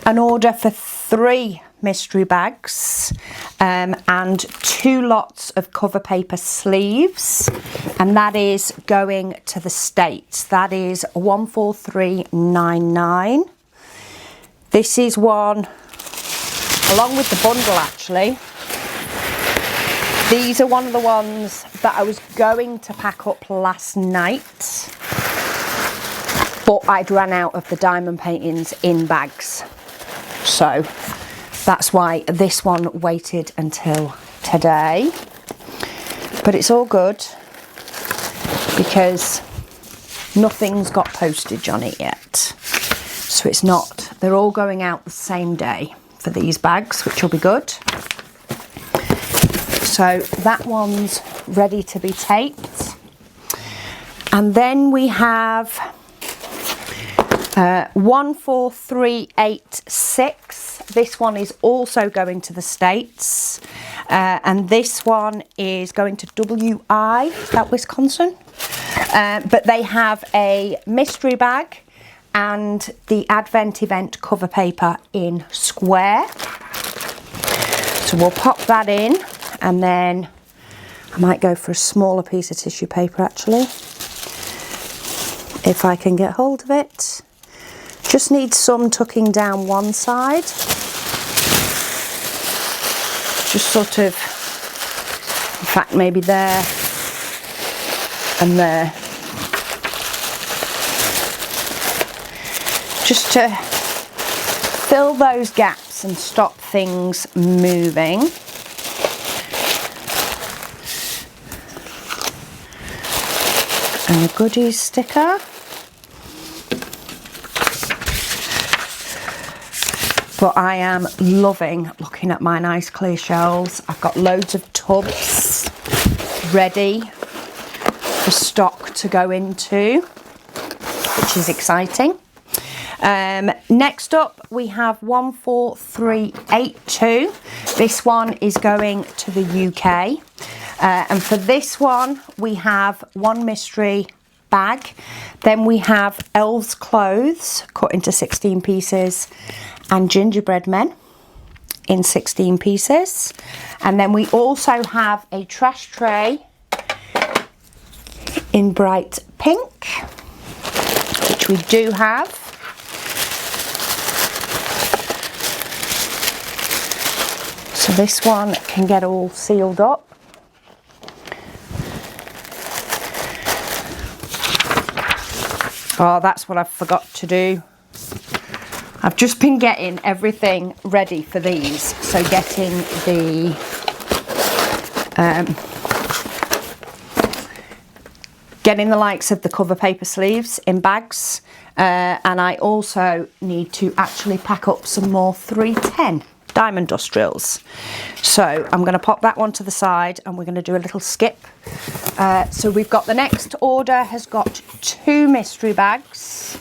Speaker 1: an order for 3 mystery bags and 2 lots of cover paper sleeves, and that is going to the States. That is 143.99. This is one along with the bundle actually. These are one of the ones that I was going to pack up last night, but I'd run out of the diamond paintings in bags, so that's why this one waited until today. But it's all good because nothing's got postage on it yet, so it's not, they're all going out the same day for these bags, which will be good. So that one's ready to be taped. And then we have 14386. This one is also going to the States, and this one is going to WI, is that Wisconsin? But they have a mystery bag and the Advent event cover paper in square. So we'll pop that in, and then I might go for a smaller piece of tissue paper actually, if I can get hold of it. Just need some tucking down one side. Just sort of, in fact maybe there and there. Just to fill those gaps and stop things moving. And a goodies sticker. But I am loving looking at my nice clear shelves. I've got loads of tubs ready for stock to go into, which is exciting. Next up we have 14382. This one is going to the UK. And for this one we have 1 mystery bag. Then we have elves' clothes cut into 16 pieces and gingerbread men in 16 pieces. And then we also have a trash tray in bright pink, which we do have. So this one can get all sealed up. Oh, that's what I forgot to do. I've just been getting everything ready for these. So getting the likes of the cover paper sleeves in bags, and I also need to actually pack up some more 310 diamond dust drills. So I'm going to pop that one to the side and we're going to do a little skip. So we've got the next order has got 2 mystery bags.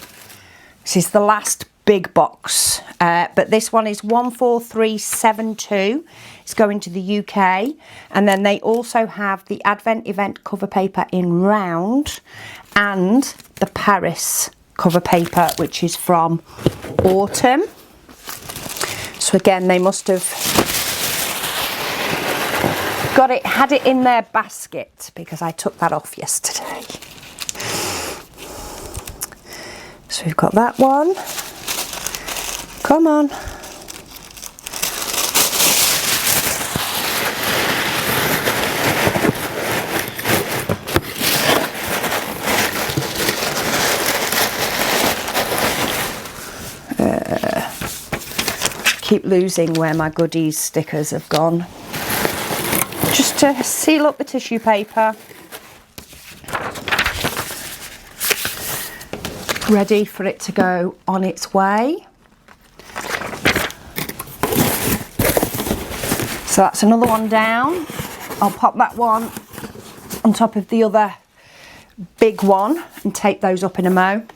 Speaker 1: This is the last big box, but this one is 14372. It's going to the UK, and then they also have the Advent event cover paper in round and the Paris cover paper, which is from autumn. So again, they must have had it in their basket because I took that off yesterday. So we've got that one. Come on. Keep losing where my goodies stickers have gone. Just to seal up the tissue paper. ready for it to go on its way. So that's another one down. I'll pop that one on top of the other big one and take those up in a mo.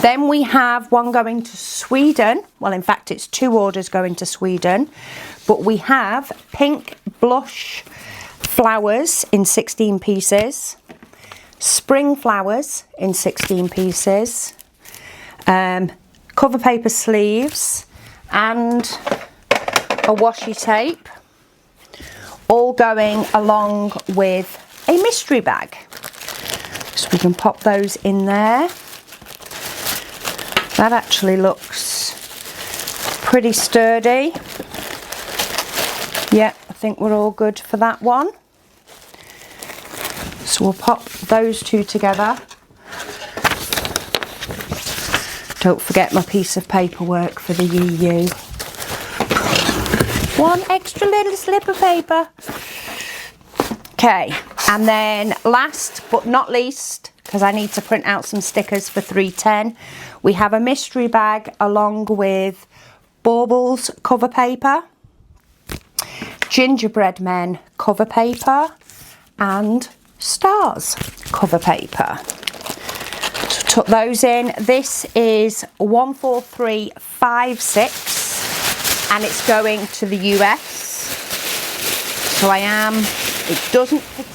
Speaker 1: Then we have one going to Sweden. Well, in fact, it's 2 orders going to Sweden. But we have pink blush flowers in 16 pieces, spring flowers in 16 pieces, cover paper sleeves, and a washi tape, all going along with a mystery bag. So we can pop those in there. That actually looks pretty sturdy. Yeah, I think we're all good for that one. So we'll pop those 2 together. Don't forget my piece of paperwork for the EU. One extra little slip of paper. Okay, and then last but not least, because I need to print out some stickers for 310, we have a mystery bag along with baubles cover paper, gingerbread men cover paper, and stars cover paper. So tuck those in. This is 14356 and it's going to the US. So it doesn't fit.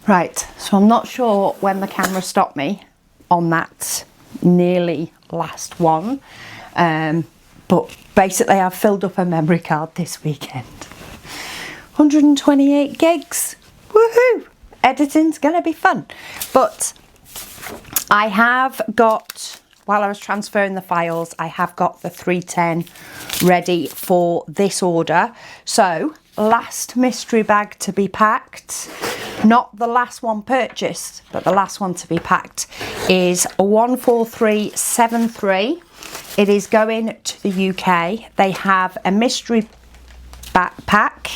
Speaker 1: Right, so I'm not sure when the camera stopped me on that nearly last one. But basically I've filled up a memory card this weekend. 128 gigs. Woohoo! Editing's gonna be fun. But I have got, while I was transferring the files, I have got the 310 ready for this order. So, last mystery bag to be packed, not the last one purchased, but the last one to be packed, is 14373. It is going to the UK. They have a mystery backpack.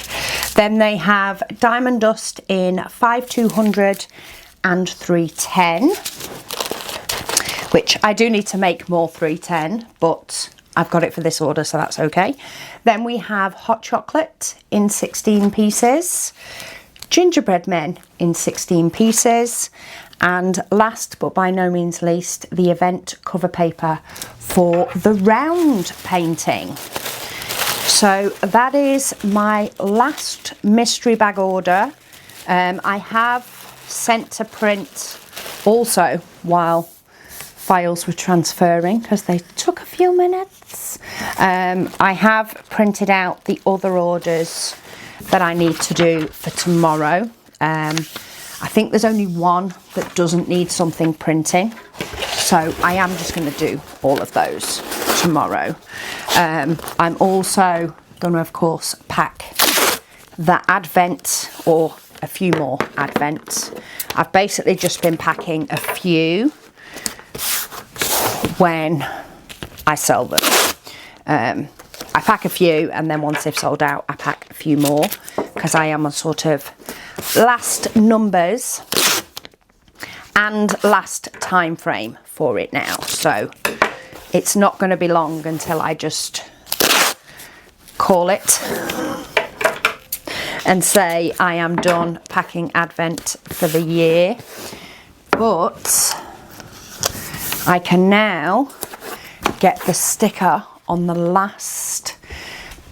Speaker 1: Then they have diamond dust in 5200 and 310, which I do need to make more 310, but I've got it for this order, so that's okay. Then we have hot chocolate in 16 pieces, gingerbread men in 16 pieces, and last but by no means least, the event cover paper for the round painting. So that is my last mystery bag order. I have sent to print also while files were transferring because they took a few minutes. I have printed out the other orders that I need to do for tomorrow. I think there's only one that doesn't need something printing. So I am just going to do all of those tomorrow. I'm also going to, of course, pack the Advent, or a few more Advent. I've basically just been packing a few when I sell them. I pack a few and then once they've sold out, I pack a few more because I am on sort of last numbers and last time frame for it now. So it's not going to be long until I just call it and say I am done packing Advent for the year. But I can now get the sticker on the last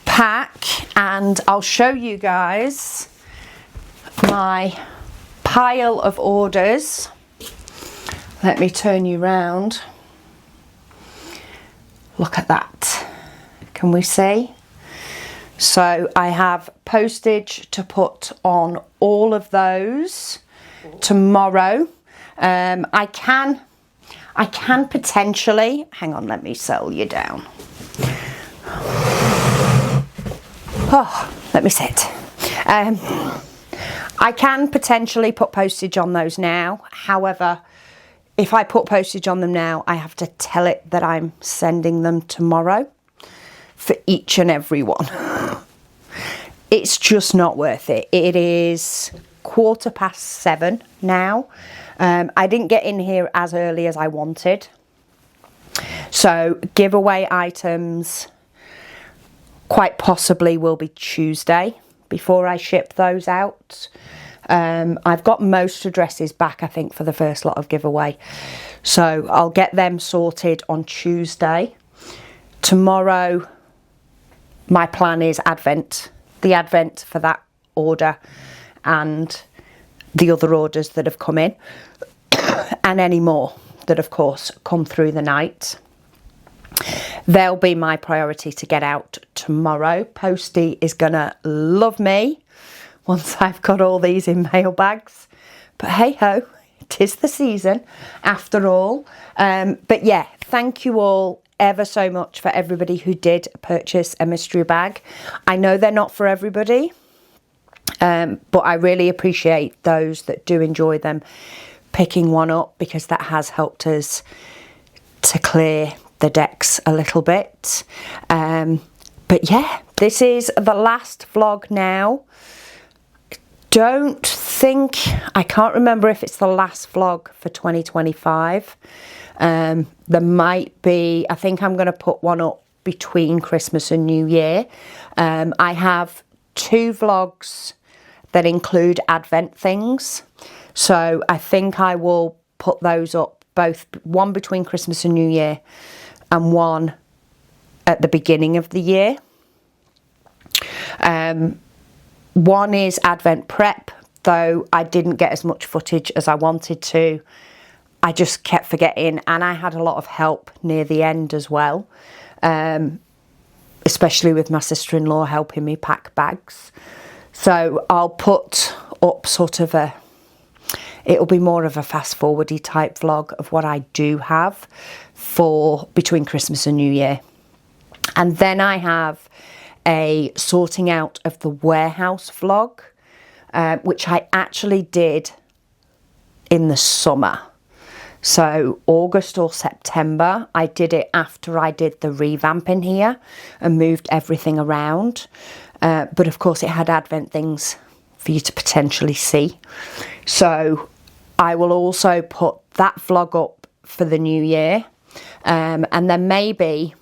Speaker 1: pack and I'll show you guys my pile of orders. Let me turn you round. Look at that. Can we see? So I have postage to put on all of those tomorrow. I can potentially, hang on, let me settle you down. Oh, let me sit. I can potentially put postage on those now. However, if I put postage on them now, I have to tell it that I'm sending them tomorrow for each and every one. It's just not worth it. It is 7:15 now. I didn't get in here as early as I wanted. So giveaway items quite possibly will be Tuesday before I ship those out. I've got most addresses back, I think, for the first lot of giveaway. So I'll get them sorted on Tuesday. Tomorrow, my plan is Advent. The Advent for that order and the other orders that have come in. And any more that, of course, come through the night. They'll be my priority to get out tomorrow. Postie is going to love me once I've got all these in mailbags. But hey ho, it is the season after all. But yeah, thank you all ever so much for everybody who did purchase a mystery bag. I know they're not for everybody, but I really appreciate those that do enjoy them picking one up, because that has helped us to clear the decks a little bit. But yeah, this is the last vlog now. I can't remember if it's the last vlog for 2025. There might be, I think I'm going to put one up between Christmas and New Year. I have 2 vlogs that include Advent things. So I think I will put those up, both one between Christmas and New Year and one at the beginning of the year. One is Advent prep, though I didn't get as much footage as I wanted to. I just kept forgetting, and I had a lot of help near the end as well, especially with my sister-in-law helping me pack bags. So I'll put up sort of it'll be more of a fast-forwardy type vlog of what I do have for between Christmas and New Year. And then I have a sorting out of the warehouse vlog, which I actually did in the summer. So August or September, I did it after I did the revamp in here and moved everything around. But of course it had Advent things for you to potentially see. So I will also put that vlog up for the new year. And then maybe,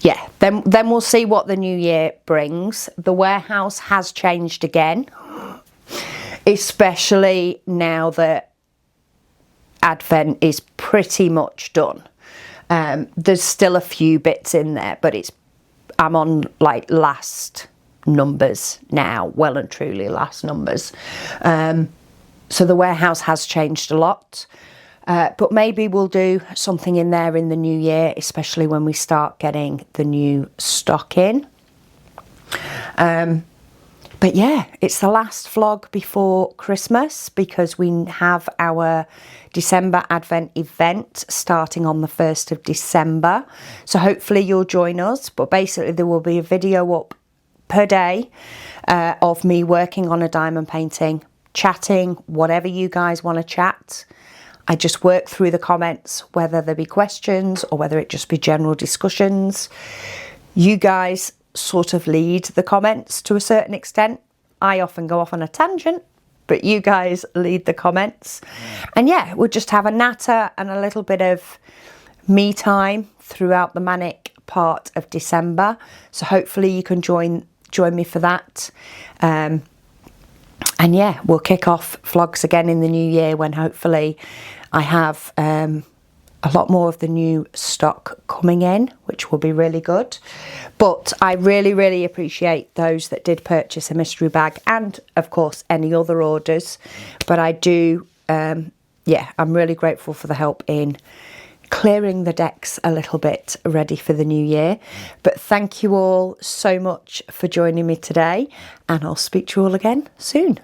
Speaker 1: yeah, then we'll see what the new year brings. The warehouse has changed again, especially now that Advent is pretty much done. There's still a few bits in there, but I'm on like last numbers now, well and truly last numbers. So the warehouse has changed a lot. But maybe we'll do something in there in the new year, especially when we start getting the new stock in. But yeah, it's the last vlog before Christmas, because we have our December Advent event starting on the 1st of December. So hopefully you'll join us. But basically there will be a video up per day of me working on a diamond painting, chatting, whatever you guys want to chat. I just work through the comments, whether there be questions or whether it just be general discussions. You guys sort of lead the comments to a certain extent. I often go off on a tangent, but you guys lead the comments. And yeah, we'll just have a natter and a little bit of me time throughout the manic part of December. So hopefully you can join me for that. And yeah, we'll kick off vlogs again in the new year, when hopefully I have a lot more of the new stock coming in, which will be really good. But I really, really appreciate those that did purchase a mystery bag, and of course any other orders. But I do, yeah, I'm really grateful for the help in clearing the decks a little bit, ready for the new year. But thank you all so much for joining me today, and I'll speak to you all again soon.